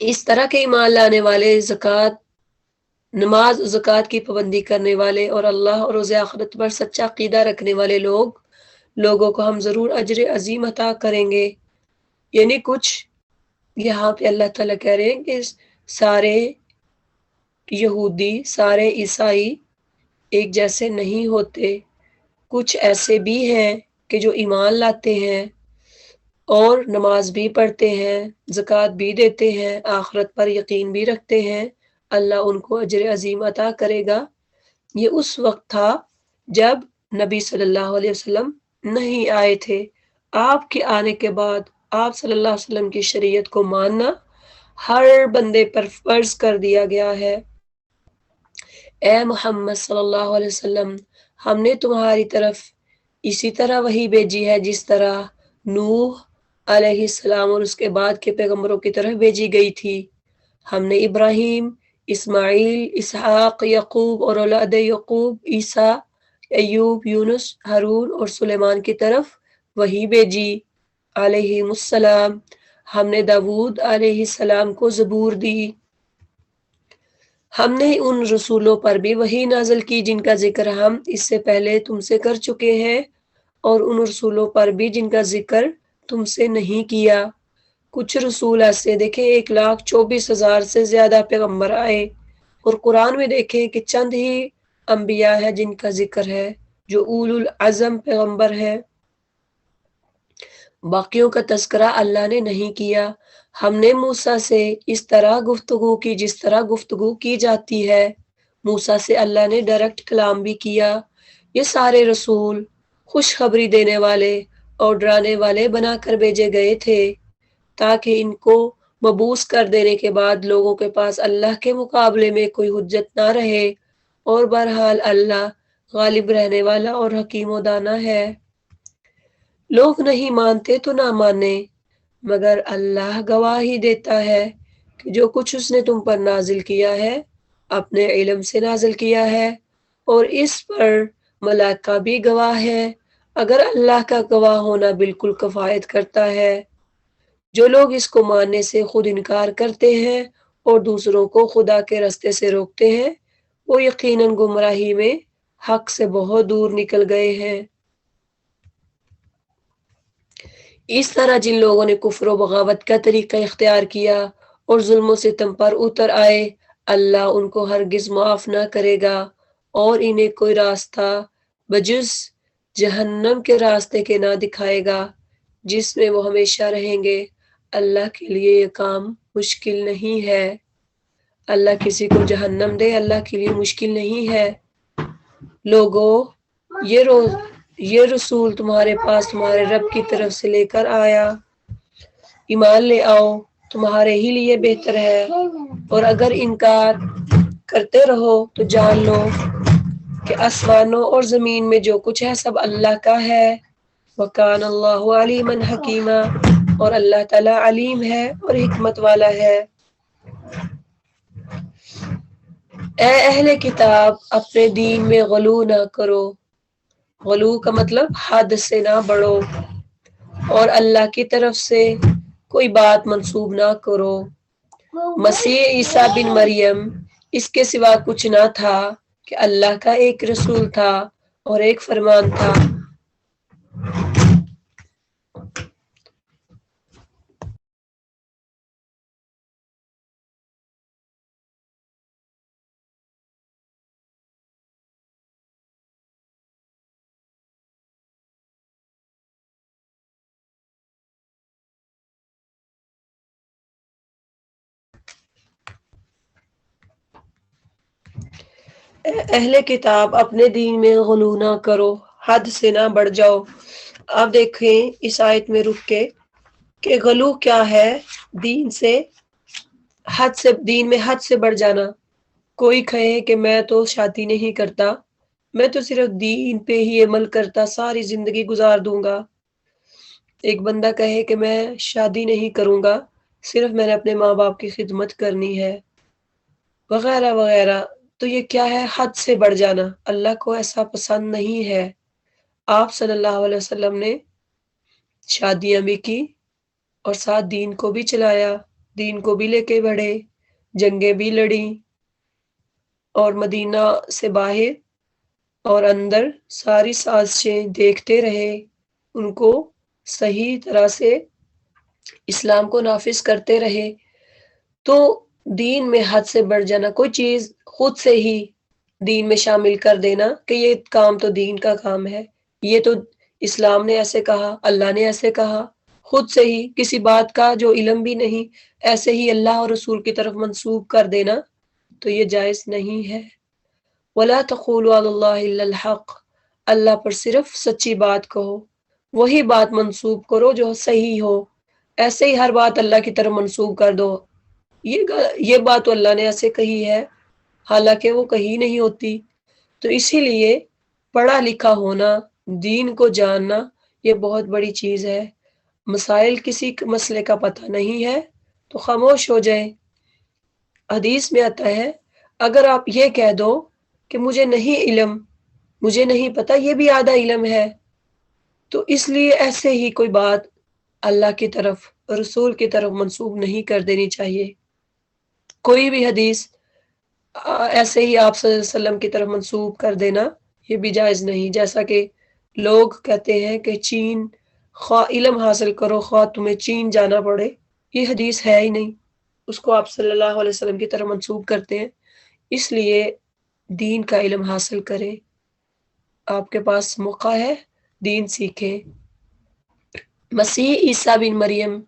اس طرح کے ایمان لانے والے، زکوٰۃ، نماز و زکوٰۃ کی پابندی کرنے والے اور اللہ اور روز آخرت پر سچا عقیدہ رکھنے والے لوگوں کو ہم ضرور اجر عظیم عطا کریں گے۔ یعنی کچھ یہاں پہ اللہ تعالیٰ کہہ رہے ہیں کہ سارے یہودی، سارے عیسائی ایک جیسے نہیں ہوتے، کچھ ایسے بھی ہیں کہ جو ایمان لاتے ہیں اور نماز بھی پڑھتے ہیں، زکوٰۃ بھی دیتے ہیں، آخرت پر یقین بھی رکھتے ہیں، اللہ ان کو اجر عظیم عطا کرے گا۔ یہ اس وقت تھا جب نبی صلی اللہ علیہ وسلم نہیں آئے تھے۔ آپ کے آنے کے بعد آپ صلی اللہ علیہ وسلم کی شریعت کو ماننا ہر بندے پر فرض کر دیا گیا ہے۔ اے محمد صلی اللہ علیہ وسلم، ہم نے تمہاری طرف اسی طرح وحی بھیجی ہے جس طرح نوح علیہ السلام اور اس کے بعد کے پیغمبروں کی طرف بھیجی گئی تھی۔ ہم نے ابراہیم، اسماعیل، اسحاق، یعقوب اور اولاد یعقوب، عیسیٰ، ایوب، یونس، ہارون اور سلیمان کی طرف وحی بھیجی علیہ السلام۔ ہم نے داود علیہ السلام کو زبور دی۔ ہم نے ان رسولوں پر بھی وحی نازل کی جن کا ذکر ہم اس سے پہلے تم سے کر چکے ہیں، اور ان رسولوں پر بھی جن کا ذکر تم سے نہیں کیا۔ کچھ رسول ایسے دیکھیں 1,24,000 سے زیادہ پیغمبر آئے، اور قرآن میں دیکھیں کہ چند ہی انبیاء ہیں جن کا ذکر ہے جو اولو العزم پیغمبر ہے، باقیوں کا تذکرہ اللہ نے نہیں کیا۔ ہم نے موسیٰ سے اس طرح گفتگو کی جس طرح گفتگو کی جاتی ہے، موسیٰ سے اللہ نے ڈائریکٹ کلام بھی کیا۔ یہ سارے رسول خوشخبری دینے والے اور ڈرانے والے بنا کر بھیجے گئے تھے تاکہ ان کو مبعوث کر دینے کے بعد لوگوں کے پاس اللہ کے مقابلے میں کوئی حجت نہ رہے، اور بہرحال اللہ غالب رہنے والا اور حکیم و دانا ہے۔ لوگ نہیں مانتے تو نہ مانے، مگر اللہ گواہی دیتا ہے کہ جو کچھ اس نے تم پر نازل کیا ہے اپنے علم سے نازل کیا ہے، اور اس پر ملائکہ بھی گواہ ہے، اگر اللہ کا گواہ ہونا بالکل کفایت کرتا ہے۔ جو لوگ اس کو ماننے سے خود انکار کرتے ہیں اور دوسروں کو خدا کے راستے سے روکتے ہیں، وہ یقیناً گمراہی میں حق سے بہت دور نکل گئے ہیں۔ اس طرح جن لوگوں نے کفر و بغاوت کا طریقہ اختیار کیا اور ظلم و ستم پر اتر آئے، اللہ ان کو ہرگز معاف نہ کرے گا اور انہیں کوئی راستہ بجز جہنم کے راستے کے نہ دکھائے گا جس میں وہ ہمیشہ رہیں گے۔ اللہ کے لیے یہ کام مشکل نہیں ہے۔ اللہ کسی کو جہنم دے اللہ کے لیے مشکل نہیں ہے۔ لوگو، یہ رسول تمہارے پاس تمہارے رب کی طرف سے لے کر آیا ایمان لے آؤ تمہارے ہی لیے بہتر ہے، اور اگر انکار کرتے رہو تو جان لو کہ آسمانوں اور زمین میں جو کچھ ہے سب اللہ کا ہے۔ وَكَانَ اللَّهُ عَلِيمًا حَكِيمًا، اور اللہ تعالیٰ علیم ہے اور حکمت والا ہے۔ اے اہل کتاب اپنے دین میں غلو نہ کرو، غلو کا مطلب حد سے نہ بڑھو، اور اللہ کی طرف سے کوئی بات منسوب نہ کرو۔ مسیح عیسیٰ بن مریم اس کے سوا کچھ نہ تھا کہ اللہ کا ایک رسول تھا اور ایک فرمان تھا۔ اہل کتاب اپنے دین میں غلو نہ کرو، حد سے نہ بڑھ جاؤ۔ آپ دیکھیں اس آیت میں رک کے کہ غلو کیا ہے، دین میں حد سے بڑھ جانا۔ کوئی کہے کہ میں تو شادی نہیں کرتا، میں تو صرف دین پہ ہی عمل کرتا ساری زندگی گزار دوں گا۔ ایک بندہ کہے کہ میں شادی نہیں کروں گا، صرف میں نے اپنے ماں باپ کی خدمت کرنی ہے، وغیرہ وغیرہ۔ تو یہ کیا ہے؟ حد سے بڑھ جانا۔ اللہ کو ایسا پسند نہیں ہے۔ آپ صلی اللہ علیہ وسلم نے شادیاں بھی کی اور ساتھ دین کو بھی چلایا، دین کو بھی لے کے بڑھے، جنگیں بھی لڑی، اور مدینہ سے باہر اور اندر ساری سازشیں دیکھتے رہے، ان کو صحیح طرح سے اسلام کو نافذ کرتے رہے۔ تو دین میں حد سے بڑھ جانا، کوئی چیز خود سے ہی دین میں شامل کر دینا کہ یہ کام تو دین کا کام ہے، یہ تو اسلام نے ایسے کہا، اللہ نے ایسے کہا، خود سے ہی کسی بات کا جو علم بھی نہیں ایسے ہی اللہ اور رسول کی طرف منسوب کر دینا، تو یہ جائز نہیں ہے۔ وَلَا تَقُولُوا عَلَى اللَّهِ إِلَّا الْحَقَّ، اللہ پر صرف سچی بات کہو، وہی بات منسوب کرو جو صحیح ہو۔ ایسے ہی ہر بات اللہ کی طرف منسوب کر دو، یہ بات تو اللہ نے ایسے کہی ہے، حالانکہ وہ کہی نہیں ہوتی۔ تو اسی لیے پڑھا لکھا ہونا، دین کو جاننا، یہ بہت بڑی چیز ہے۔ مسائل کسی مسئلے کا پتہ نہیں ہے تو خاموش ہو جائے۔ حدیث میں آتا ہے اگر آپ یہ کہہ دو کہ مجھے نہیں علم، مجھے نہیں پتہ، یہ بھی آدھا علم ہے، تو اس لیے ایسے ہی کوئی بات اللہ کی طرف، رسول کی طرف منسوب نہیں کر دینی چاہیے۔ کوئی بھی حدیث ایسے ہی آپ صلی اللہ علیہ وسلم کی طرف منسوب کر دینا یہ بھی جائز نہیں۔ جیسا کہ لوگ کہتے ہیں کہ چین خواہ علم حاصل کرو خواہ تمہیں چین جانا پڑے، یہ حدیث ہے ہی نہیں، اس کو آپ صلی اللہ علیہ وسلم کی طرف منسوب کرتے ہیں۔ اس لیے دین کا علم حاصل کریں، آپ کے پاس موقع ہے، دین سیکھیں۔ مسیح عیسیٰ بن مریم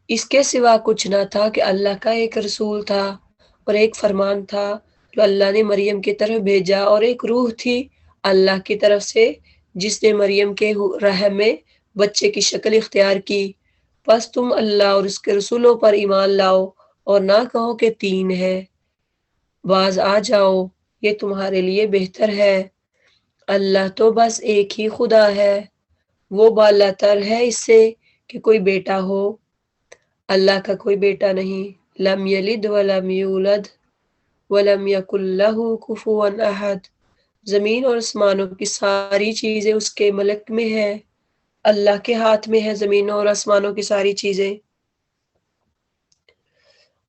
اس کے سوا کچھ نہ تھا کہ اللہ کا ایک رسول تھا اور ایک فرمان تھا جو اللہ نے مریم کی طرف بھیجا، اور ایک روح تھی اللہ کی طرف سے جس نے مریم کے رحم میں بچے کی شکل اختیار کی۔ پس تم اللہ اور اس کے رسولوں پر ایمان لاؤ اور نہ کہو کہ تین ہے، باز آ جاؤ، یہ تمہارے لیے بہتر ہے۔ اللہ تو بس ایک ہی خدا ہے، وہ بالا تر ہے اس سے کہ کوئی بیٹا ہو، اللہ کا کوئی بیٹا نہیں، لم یلد ولم یولد ولم یکن لہ کفوا احد۔ زمین اور آسمانوں کی ساری چیزیں اس کے ملک میں ہیں، اللہ کے ہاتھ میں ہے زمینوں اور آسمانوں کی ساری چیزیں،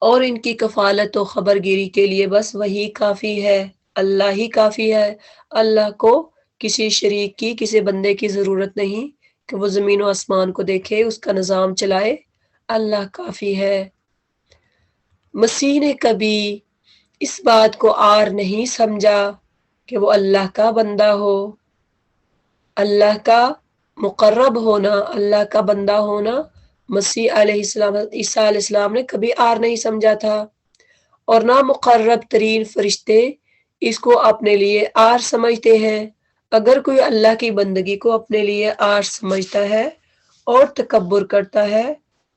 اور ان کی کفالت و خبرگیری کے لیے بس وہی کافی ہے، اللہ ہی کافی ہے۔ اللہ کو کسی شریک کی، کسی بندے کی ضرورت نہیں کہ وہ زمین و آسمان کو دیکھے، اس کا نظام چلائے، اللہ کافی ہے۔ مسیح نے کبھی اس بات کو عار نہیں سمجھا کہ وہ اللہ کا بندہ ہو، اللہ کا مقرب ہونا، اللہ کا بندہ ہونا مسیح علیہ السلام، عیسیٰ علیہ السلام نے کبھی عار نہیں سمجھا تھا، اور نہ مقرب ترین فرشتے اس کو اپنے لیے عار سمجھتے ہیں۔ اگر کوئی اللہ کی بندگی کو اپنے لیے عار سمجھتا ہے اور تکبر کرتا ہے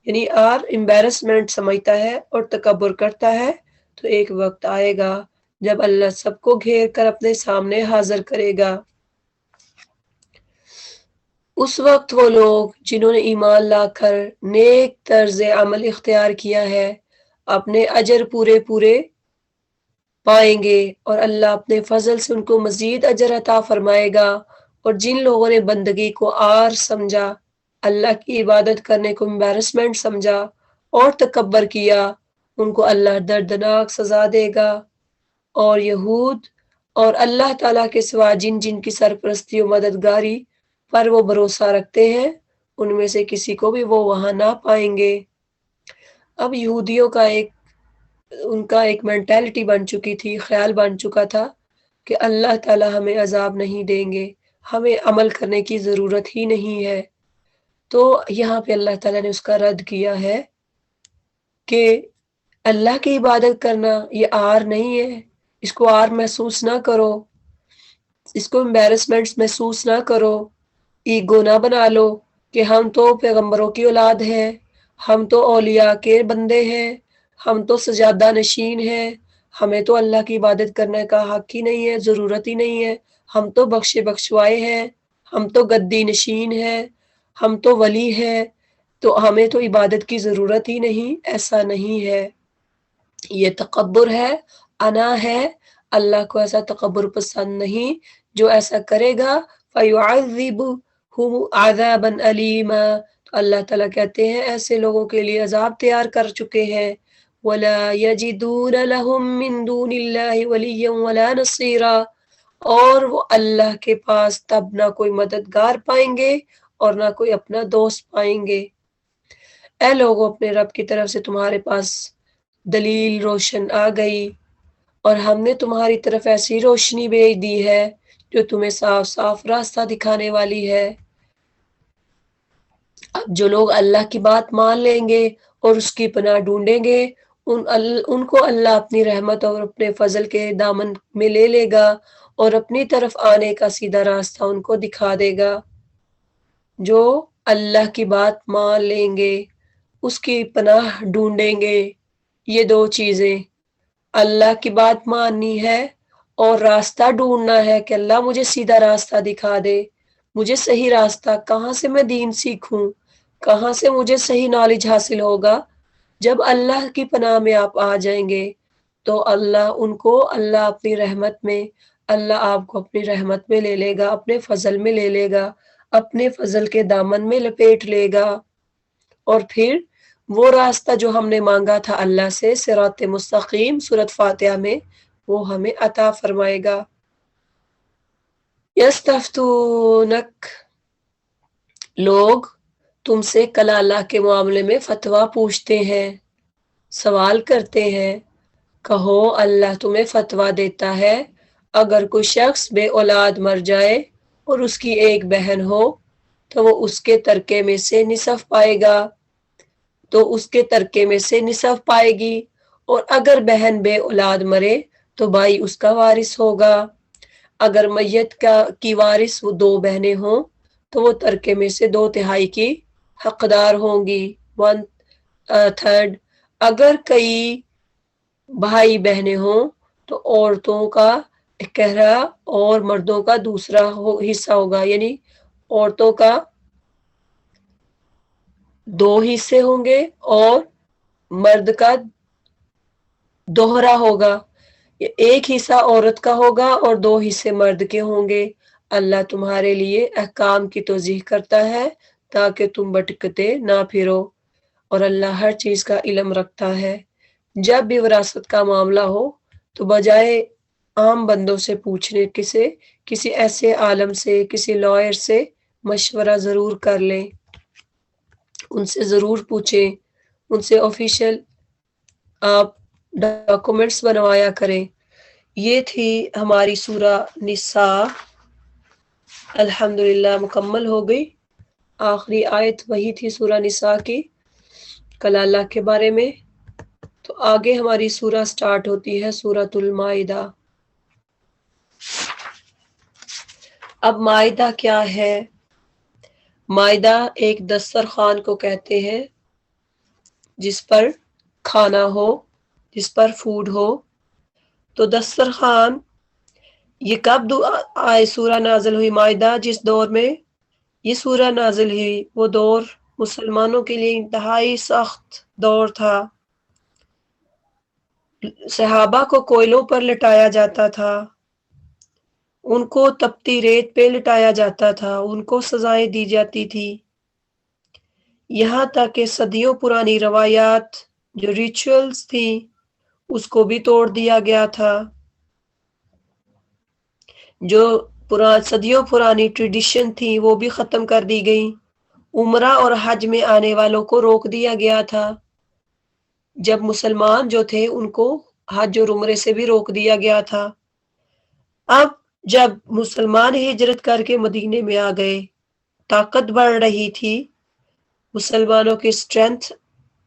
یعنی آر امبیرسمنٹ سمجھتا ہے اور تکبر کرتا ہے، تو ایک وقت آئے گا جب اللہ سب کو گھیر کر اپنے سامنے حاضر کرے گا۔ اس وقت وہ لوگ جنہوں نے ایمان لا کر نیک طرز عمل اختیار کیا ہے اپنے اجر پورے پورے پائیں گے، اور اللہ اپنے فضل سے ان کو مزید اجر عطا فرمائے گا۔ اور جن لوگوں نے بندگی کو آر سمجھا، اللہ کی عبادت کرنے کو امبیرسمنٹ سمجھا اور تکبر کیا، ان کو اللہ دردناک سزا دے گا۔ اور یہود اور اللہ تعالیٰ کے سوا جن جن کی سرپرستی و مددگاری پر وہ بھروسہ رکھتے ہیں، ان میں سے کسی کو بھی وہ وہاں نہ پائیں گے۔ اب یہودیوں کا ان کا ایک مینٹالٹی بن چکی تھی، خیال بن چکا تھا کہ اللہ تعالیٰ ہمیں عذاب نہیں دیں گے، ہمیں عمل کرنے کی ضرورت ہی نہیں ہے۔ تو یہاں پہ اللہ تعالیٰ نے اس کا رد کیا ہے کہ اللہ کی عبادت کرنا یہ آر نہیں ہے، اس کو آر محسوس نہ کرو، اس کو امبیرسمنٹ محسوس نہ کرو، ایگو نہ بنا لو کہ ہم تو پیغمبروں کی اولاد ہیں، ہم تو اولیاء کے بندے ہیں، ہم تو سجادہ نشین ہیں، ہمیں تو اللہ کی عبادت کرنے کا حق ہی نہیں ہے، ضرورت ہی نہیں ہے، ہم تو بخشے بخشوائے ہیں، ہم تو گدی نشین ہیں، ہم تو ولی ہیں، تو ہمیں تو عبادت کی ضرورت ہی نہیں۔ ایسا نہیں ہے، یہ تکبر ہے، انا ہے۔ اللہ کو ایسا تکبر پسند نہیں۔ جو ایسا کرے گا فَيُعَذِّبُهُ عَذَابًا أَلِيمًا، تو اللہ تعالیٰ کہتے ہیں ایسے لوگوں کے لیے عذاب تیار کر چکے ہیں۔ وَلَا يَجِدُونَ لَهُم مِّن دُونِ اللَّهِ وَلِيًّا وَلَا نَصِيرًا، اور وہ اللہ کے پاس تب نہ کوئی مددگار پائیں گے اور نہ کوئی اپنا دوست پائیں گے۔ اے لوگوں، اپنے رب کی طرف سے تمہارے پاس دلیل روشن آ گئی، اور ہم نے تمہاری طرف ایسی روشنی بھیج دی ہے جو تمہیں صاف صاف راستہ دکھانے والی ہے۔ اب جو لوگ اللہ کی بات مان لیں گے اور اس کی پناہ ڈھونڈیں گے، ان کو اللہ اپنی رحمت اور اپنے فضل کے دامن میں لے لے گا اور اپنی طرف آنے کا سیدھا راستہ ان کو دکھا دے گا۔ جو اللہ کی بات مان لیں گے، اس کی پناہ ڈھونڈیں گے، یہ دو چیزیں، اللہ کی بات ماننی ہے اور راستہ ڈھونڈنا ہے کہ اللہ مجھے سیدھا راستہ دکھا دے، مجھے صحیح راستہ، کہاں سے میں دین سیکھوں، کہاں سے مجھے صحیح نالج حاصل ہوگا۔ جب اللہ کی پناہ میں آپ آ جائیں گے تو اللہ اپنی رحمت میں، اللہ آپ کو اپنی رحمت میں لے لے گا، اپنے فضل میں لے لے گا، اپنے فضل کے دامن میں لپیٹ لے گا، اور پھر وہ راستہ جو ہم نے مانگا تھا اللہ سے، صراط مستقیم سورۃ فاتحہ میں، وہ ہمیں عطا فرمائے گا۔ یستفتونک، لوگ تم سے کلالہ کے معاملے میں فتویٰ پوچھتے ہیں، سوال کرتے ہیں، کہو اللہ تمہیں فتویٰ دیتا ہے اگر کوئی شخص بے اولاد مر جائے اور اس کی ایک بہن ہو تو وہ اس کے ترکے میں سے نصف پائے گا، تو اس کے ترکے میں سے نصف پائے گی، اور اگر بہن بے اولاد مرے تو بھائی اس کا وارث ہوگا۔ اگر میت کی وارث وہ دو بہنیں ہوں تو وہ ترکے میں سے 2/3 کی حقدار ہوں گی، 1/3۔ اگر کئی بھائی بہنیں ہوں تو عورتوں کا 1/2 اور مردوں کا دوسرا حصہ ہوگا، یعنی عورتوں کا 2 حصے ہوں گے اور مرد کا دوہرا ہوگا، ایک حصہ عورت کا ہوگا اور 2 حصے مرد کے ہوں گے۔ اللہ تمہارے لیے احکام کی توضیح کرتا ہے تاکہ تم بھٹکتے نہ پھرو، اور اللہ ہر چیز کا علم رکھتا ہے۔ جب بھی وراثت کا معاملہ ہو تو بجائے عام بندوں سے پوچھنے کسی ایسے عالم سے، کسی لائر سے مشورہ ضرور کر لیں، ان سے ضرور پوچھیں، ان سے آفیشیل آپ ڈاکومنٹس بنوایا کریں۔ یہ تھی ہماری سورہ نساء، الحمدللہ مکمل ہو گئی۔ آخری آیت وہی تھی سورہ نساء کی، کلالہ کے بارے میں۔ تو آگے ہماری سورہ سٹارٹ ہوتی ہے سورۃ المائدہ۔ اب مائدہ کیا ہے؟ مائدہ ایک دسترخوان کو کہتے ہیں جس پر کھانا ہو، جس پر فوڈ ہو. تو دسترخوان یہ کب سورہ نازل ہوئی؟ مائدہ جس دور میں یہ سورہ نازل ہوئی وہ دور مسلمانوں کے لیے انتہائی سخت دور تھا. صحابہ کو کوئلوں پر لٹایا جاتا تھا، ان کو تپتی ریت پہ لٹایا جاتا تھا، ان کو سزائیں دی جاتی تھی. یہاں تک کہ صدیوں پرانی روایات جو ریچولز تھیں اس کو بھی توڑ دیا گیا تھا. جو صدیوں پرانی ٹریڈیشن تھی وہ بھی ختم کر دی گئی. عمرہ اور حج میں آنے والوں کو روک دیا گیا تھا. جب مسلمان جو تھے ان کو حج اور عمرے سے بھی روک دیا گیا تھا. اب جب مسلمان ہجرت کر کے مدینے میں آ گئے، طاقت بڑھ رہی تھی، مسلمانوں کی اسٹرینتھ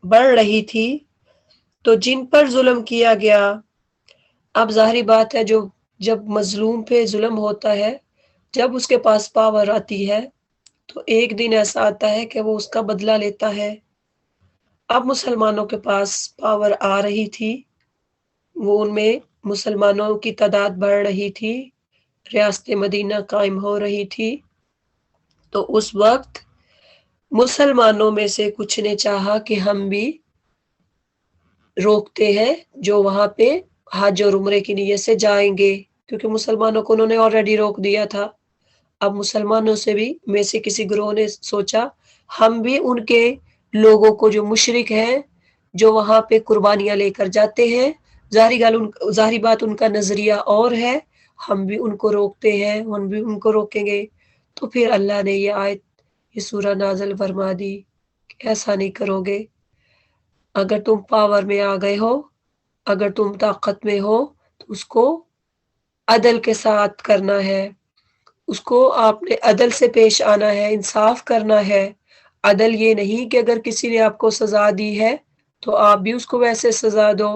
بڑھ رہی تھی، تو جن پر ظلم کیا گیا، اب ظاہری بات ہے جب مظلوم پہ ظلم ہوتا ہے، جب اس کے پاس پاور آتی ہے تو ایک دن ایسا آتا ہے کہ وہ اس کا بدلہ لیتا ہے. اب مسلمانوں کے پاس پاور آ رہی تھی، وہ ان میں مسلمانوں کی تعداد بڑھ رہی تھی، ریاست مدینہ قائم ہو رہی تھی. تو اس وقت مسلمانوں میں سے کچھ نے چاہا کہ ہم بھی روکتے ہیں جو وہاں پہ حج اور عمرے کی نیت سے جائیں گے، کیونکہ مسلمانوں کو انہوں نے آلریڈی روک دیا تھا. اب مسلمانوں سے بھی میں سے کسی گروہ نے سوچا ہم بھی ان کے لوگوں کو جو مشرک ہیں، جو وہاں پہ قربانیاں لے کر جاتے ہیں، ظاہری بات ان کا نظریہ اور ہے، ہم بھی ان کو روکتے ہیں، ہم بھی ان کو روکیں گے. تو پھر اللہ نے یہ سورہ نازل فرما دی کہ ایسا نہیں کرو گے. اگر تم پاور میں آ گئے ہو، اگر تم طاقت میں ہو تو اس کو عدل کے ساتھ کرنا ہے، اس کو آپ نے عدل سے پیش آنا ہے، انصاف کرنا ہے. عدل یہ نہیں کہ اگر کسی نے آپ کو سزا دی ہے تو آپ بھی اس کو ویسے سزا دو.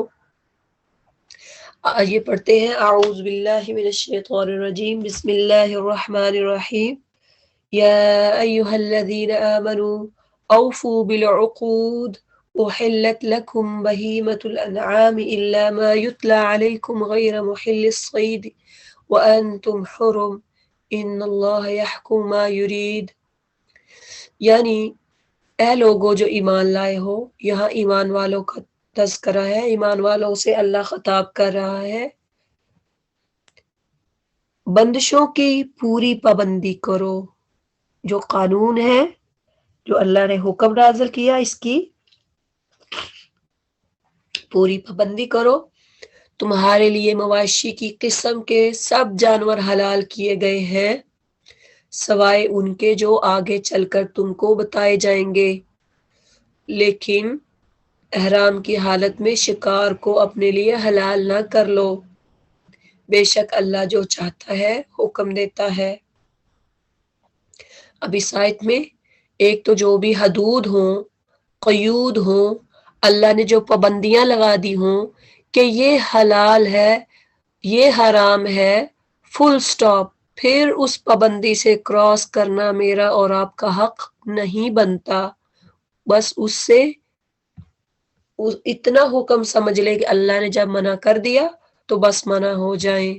یہ پڑھتے ہیں اعوذ باللہ من الشیطان الرجیم، بسم اللہ الرحمن الرحیم. یا ایہا الذین آمنوا اوفوا بالعقود احلت لکم بہیمۃ الانعام الا ما یتلی علیکم غیر محل الصید وانتم حرم ان اللہ یحکم ما یرید. یعنی اے لوگو جو ایمان لائے ہو، یہاں ایمان والوں کا تذکرہ ہے، ایمان والوں سے اللہ خطاب کر رہا ہے. بندشوں کی پوری پابندی کرو، جو قانون ہے، جو اللہ نے حکم نازل کیا اس کی پوری پابندی کرو. تمہارے لیے مواشی کی قسم کے سب جانور حلال کیے گئے ہیں سوائے ان کے جو آگے چل کر تم کو بتائے جائیں گے، لیکن احرام کی حالت میں شکار کو اپنے لیے حلال نہ کر لو، بے شک اللہ جو چاہتا ہے حکم دیتا ہے. اب اس آیت میں ایک تو جو بھی حدود ہوں، قیود ہوں، اللہ نے جو پابندیاں لگا دی ہوں کہ یہ حلال ہے، یہ حرام ہے، فل سٹاپ، پھر اس پابندی سے کراس کرنا میرا اور آپ کا حق نہیں بنتا. بس اس سے اتنا حکم سمجھ لے کہ اللہ نے جب منع کر دیا تو بس منع ہو جائیں.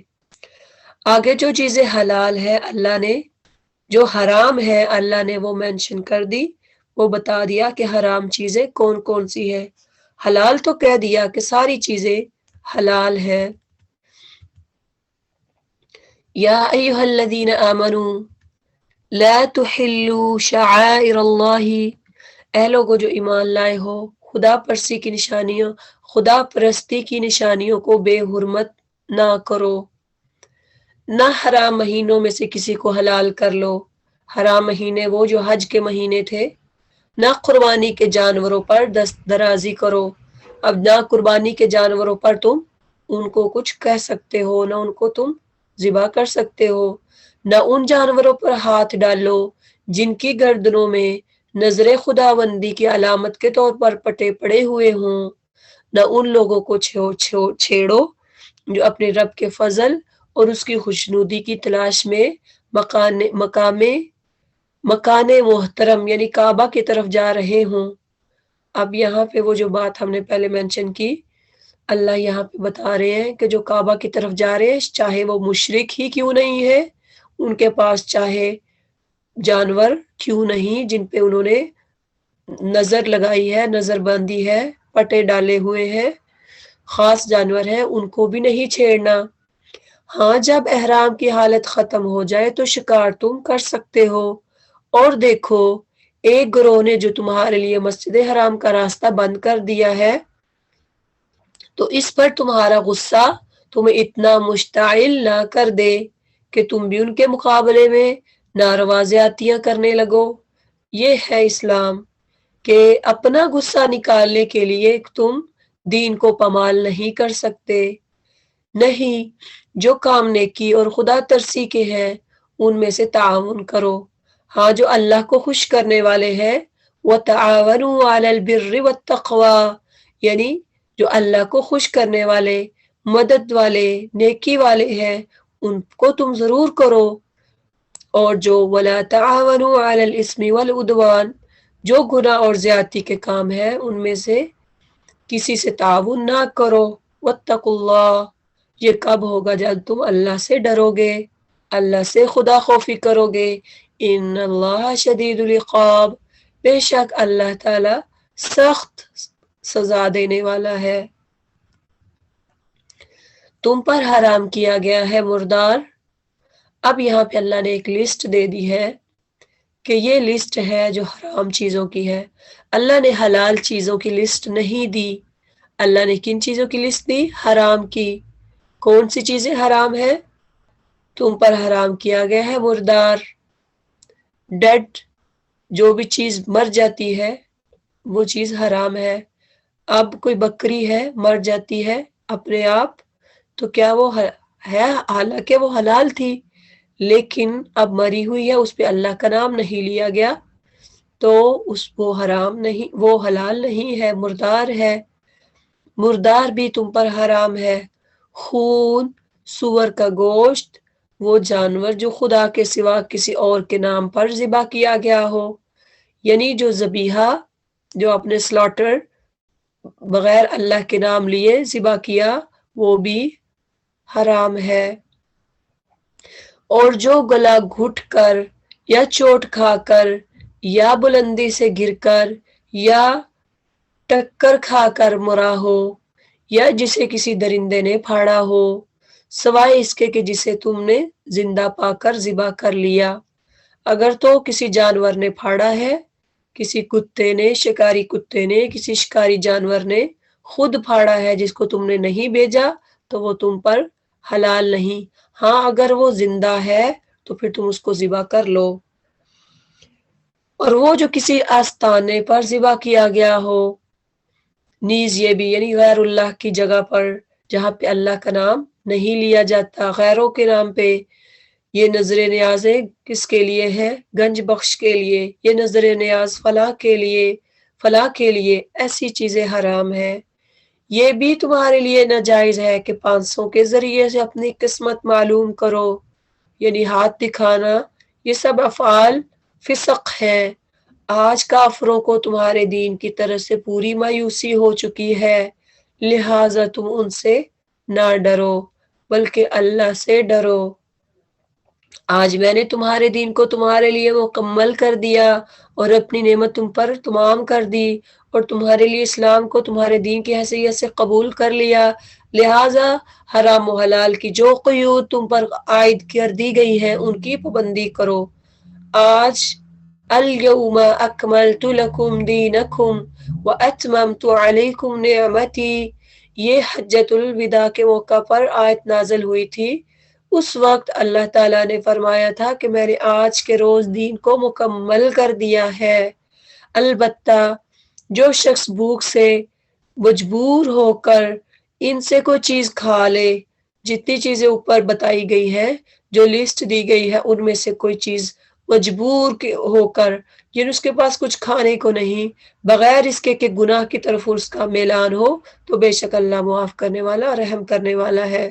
آگے جو چیزیں حلال ہے اللہ نے، جو حرام ہے اللہ نے وہ مینشن کر دی، وہ بتا دیا کہ حرام چیزیں کون کون سی ہے. حلال تو کہہ دیا کہ ساری چیزیں حلال ہے. یا ایھا الذین آمنوا لا تحلوا شعائر اللہ، اے لوگو جو ایمان لائے ہو، خدا پرستی کی نشانیوں، خدا پرستی کی نشانیوں کو بے حرمت نہ کرو. نہ حرام مہینوں میں سے کسی کو حلال کر لو. حرام مہینے وہ جو حج کے مہینے تھے. نہ قربانی کے جانوروں پر دست درازی کرو. اب نہ قربانی کے جانوروں پر تم ان کو کچھ کہہ سکتے ہو، نہ ان کو تم ذبح کر سکتے ہو. نہ ان جانوروں پر ہاتھ ڈالو جن کی گردنوں میں نظر خداوندی کی علامت کے طور پر پٹے پڑے ہوئے ہوں. نہ ان لوگوں کو چھیڑو جو اپنے رب کے فضل اور اس کی خوشنودی کی تلاش میں مکان محترم یعنی کعبہ کی طرف جا رہے ہوں. اب یہاں پہ وہ جو بات ہم نے پہلے مینشن کی، اللہ یہاں پہ بتا رہے ہیں کہ جو کعبہ کی طرف جا رہے ہیں چاہے وہ مشرک ہی کیوں نہیں ہے، ان کے پاس چاہے جانور کیوں نہیں جن پہ انہوں نے نظر لگائی ہے، نظر باندھی ہے، پٹے ڈالے ہوئے ہیں، خاص جانور ہیں، ان کو بھی نہیں چھیڑنا۔ ہاں جب احرام کی حالت ختم ہو جائے تو شکار تم کر سکتے ہو۔ اور دیکھو ایک گروہ نے جو تمہارے لیے مسجد حرام کا راستہ بند کر دیا ہے تو اس پر تمہارا غصہ تمہیں اتنا مشتعل نہ کر دے کہ تم بھی ان کے مقابلے میں ناروا زیادتیاں کرنے لگو۔ یہ ہے اسلام کہ اپنا غصہ نکالنے کے لیے تم دین کو پامال نہیں کر سکتے۔ نہیں، جو کام نیکی اور خدا ترسی کے ہیں ان میں سے تعاون کرو۔ ہاں جو اللہ کو خوش کرنے والے ہیں، وَتَعَاوَنُوا عَلَى الْبِرِّ وَالتَّقْوَى، یعنی جو اللہ کو خوش کرنے والے، مدد والے، نیکی والے ہیں ان کو تم ضرور کرو۔ اور جو وَلَا تَعَاوَنُوا عَلَى الْإِثْمِ وَالْعُدْوَانِ، جو گناہ اور زیادتی کے کام ہیں ان میں سے کسی سے تعاون نہ کرو۔ وَاتَّقُوا اللَّهَ، یہ کب ہوگا جب تم اللہ سے ڈرو گے، اللہ سے خدا خوفی کرو گے۔ ان اللہ شدید العقاب، بے شک اللہ تعالی سخت سزا دینے والا ہے۔ تم پر حرام کیا گیا ہے مردار۔ اب یہاں پہ اللہ نے ایک لسٹ دے دی ہے کہ یہ لسٹ ہے جو حرام چیزوں کی ہے۔ اللہ نے حلال چیزوں کی لسٹ نہیں دی۔ اللہ نے کن چیزوں کی لسٹ دی؟ حرام کی۔ کون سی چیزیں حرام ہے؟ تم پر حرام کیا گیا ہے مردار، ڈیڈ، جو بھی چیز مر جاتی ہے وہ چیز حرام ہے۔ اب کوئی بکری ہے مر جاتی ہے اپنے آپ تو کیا وہ ہے؟ حالانکہ وہ حلال تھی لیکن اب مری ہوئی ہے، اس پہ اللہ کا نام نہیں لیا گیا تو وہ حرام نہیں، وہ حلال نہیں ہے، مردار ہے۔ مردار بھی تم پر حرام ہے۔ خون، سور کا گوشت، وہ جانور جو خدا کے سوا کسی اور کے نام پر ذبح کیا گیا ہو، یعنی جو ذبیحہ جو اپنے سلاٹر بغیر اللہ کے نام لیے ذبح کیا وہ بھی حرام ہے۔ اور جو گلا گھٹ کر یا چوٹ کھا کر یا بلندی سے گر کر یا ٹکر کھا کر مرا ہو یا جسے کسی درندے نے پھاڑا ہو، سوائے اس کے کہ جسے تم نے زندہ پا کر ذبح کر لیا۔ اگر تو کسی جانور نے پھاڑا ہے، کسی کتے نے، شکاری کتے نے، کسی شکاری جانور نے خود پھاڑا ہے جس کو تم نے نہیں بھیجا تو وہ تم پر حلال نہیں۔ ہاں اگر وہ زندہ ہے تو پھر تم اس کو ذبح کر لو۔ اور وہ جو کسی آستانے پر ذبح کیا گیا ہو، نیز یہ بھی یعنی غیر اللہ کی جگہ پر جہاں پہ اللہ کا نام نہیں لیا جاتا، غیروں کے نام پہ، یہ نظر نیازیں کس کے لیے ہے؟ گنج بخش کے لیے، یہ نظر نیاز فلاں کے لیے، فلاں کے لیے، ایسی چیزیں حرام ہے۔ یہ بھی تمہارے لیے ناجائز ہے کہ 500 کے ذریعے سے اپنی قسمت معلوم کرو، یعنی ہاتھ دکھانا، یہ سب افعال فسق ہیں۔ آج کافروں کو تمہارے دین کی طرف سے پوری مایوسی ہو چکی ہے، لہٰذا تم ان سے نہ ڈرو بلکہ اللہ سے ڈرو۔ آج میں نے تمہارے دین کو تمہارے لیے مکمل کر دیا اور اپنی نعمت تم پر تمام کر دی اور تمہارے لیے اسلام کو تمہارے دین کی حیثیت سے قبول کر لیا، لہٰذا حرام و حلال کی جو قیود تم پر عائد کر دی گئی ہیں ان کی پابندی کرو۔ آج الیوم اکملت لکم دینکم واتممت علیکم نعمتی، یہ حجۃ الوداع کے موقع پر آیت نازل ہوئی تھی۔ اس وقت اللہ تعالیٰ نے فرمایا تھا کہ میں نے آج کے روز دین کو مکمل کر دیا ہے۔ البتہ جو شخص بھوک سے مجبور ہو کر ان سے کوئی چیز کھا لے، جتنی چیزیں اوپر بتائی گئی ہیں، جو لسٹ دی گئی ہے ان میں سے کوئی چیز مجبور ہو کر، یعنی اس کے پاس کچھ کھانے کو نہیں، بغیر اس کے کہ گناہ کی طرف اس کا میلان ہو، تو بے شک اللہ معاف کرنے والا رحم کرنے والا ہے۔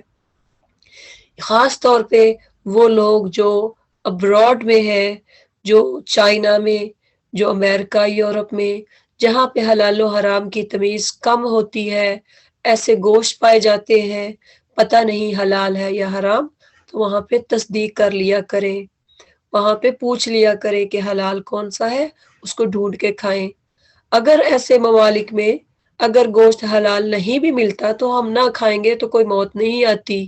خاص طور پہ وہ لوگ جو ابراڈ میں ہیں، جو چائنا میں، جو امریکہ، یورپ میں، جہاں پہ حلال و حرام کی تمیز کم ہوتی ہے، ایسے گوشت پائے جاتے ہیں پتہ نہیں حلال ہے یا حرام، تو وہاں پہ تصدیق کر لیا کریں، وہاں پہ پوچھ لیا کریں کہ حلال کون سا ہے، اس کو ڈھونڈ کے کھائیں۔ اگر ایسے ممالک میں اگر گوشت حلال نہیں بھی ملتا تو ہم نہ کھائیں گے تو کوئی موت نہیں آتی۔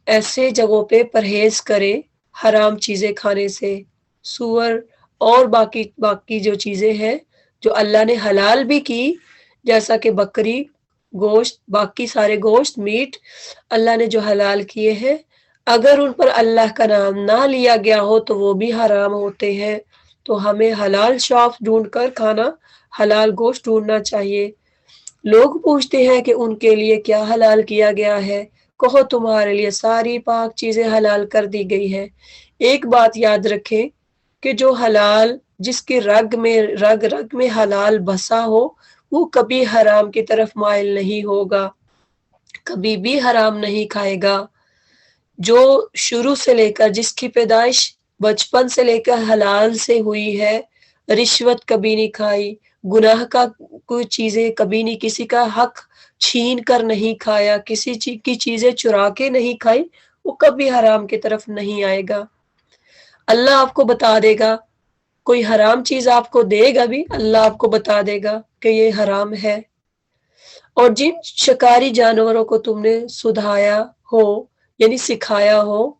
ایسے جگہوں پہ پرہیز کریں حرام چیزیں کھانے سے، سور اور باقی جو چیزیں ہیں جو اللہ نے حلال بھی کی، جیسا کہ بکری گوشت، باقی سارے گوشت میٹ اللہ نے جو حلال کیے ہیں، اگر ان پر اللہ کا نام نہ لیا گیا ہو تو وہ بھی حرام ہوتے ہیں۔ تو ہمیں حلال شاپ ڈھونڈ کر کھانا، حلال گوشت ڈھونڈنا چاہیے۔ لوگ پوچھتے ہیں کہ ان کے لیے کیا حلال کیا گیا ہے، کہو تمہارے لیے ساری پاک چیزیں حلال کر دی گئی ہے۔ ایک بات یاد رکھیں کہ جو حلال، جس کی رگ میں حلال بسا ہو، وہ کبھی حرام کی طرف مائل نہیں ہوگا، کبھی بھی حرام نہیں کھائے گا۔ جو شروع سے لے کر، جس کی پیدائش بچپن سے لے کر حلال سے ہوئی ہے، رشوت کبھی نہیں کھائی، گناہ کا کوئی چیزیں کبھی نہیں، کسی کا حق چھین کر نہیں کھایا، کسی چیز کی چیزیں چرا کے نہیں کھائی، وہ کبھی حرام کی طرف نہیں آئے گا۔ اللہ آپ کو بتا دے گا، کوئی حرام چیز آپ کو دے گا بھی، اللہ آپ کو بتا دے گا کہ یہ حرام ہے۔ اور جن شکاری جانوروں کو تم نے سدھایا ہو، یعنی سکھایا ہو،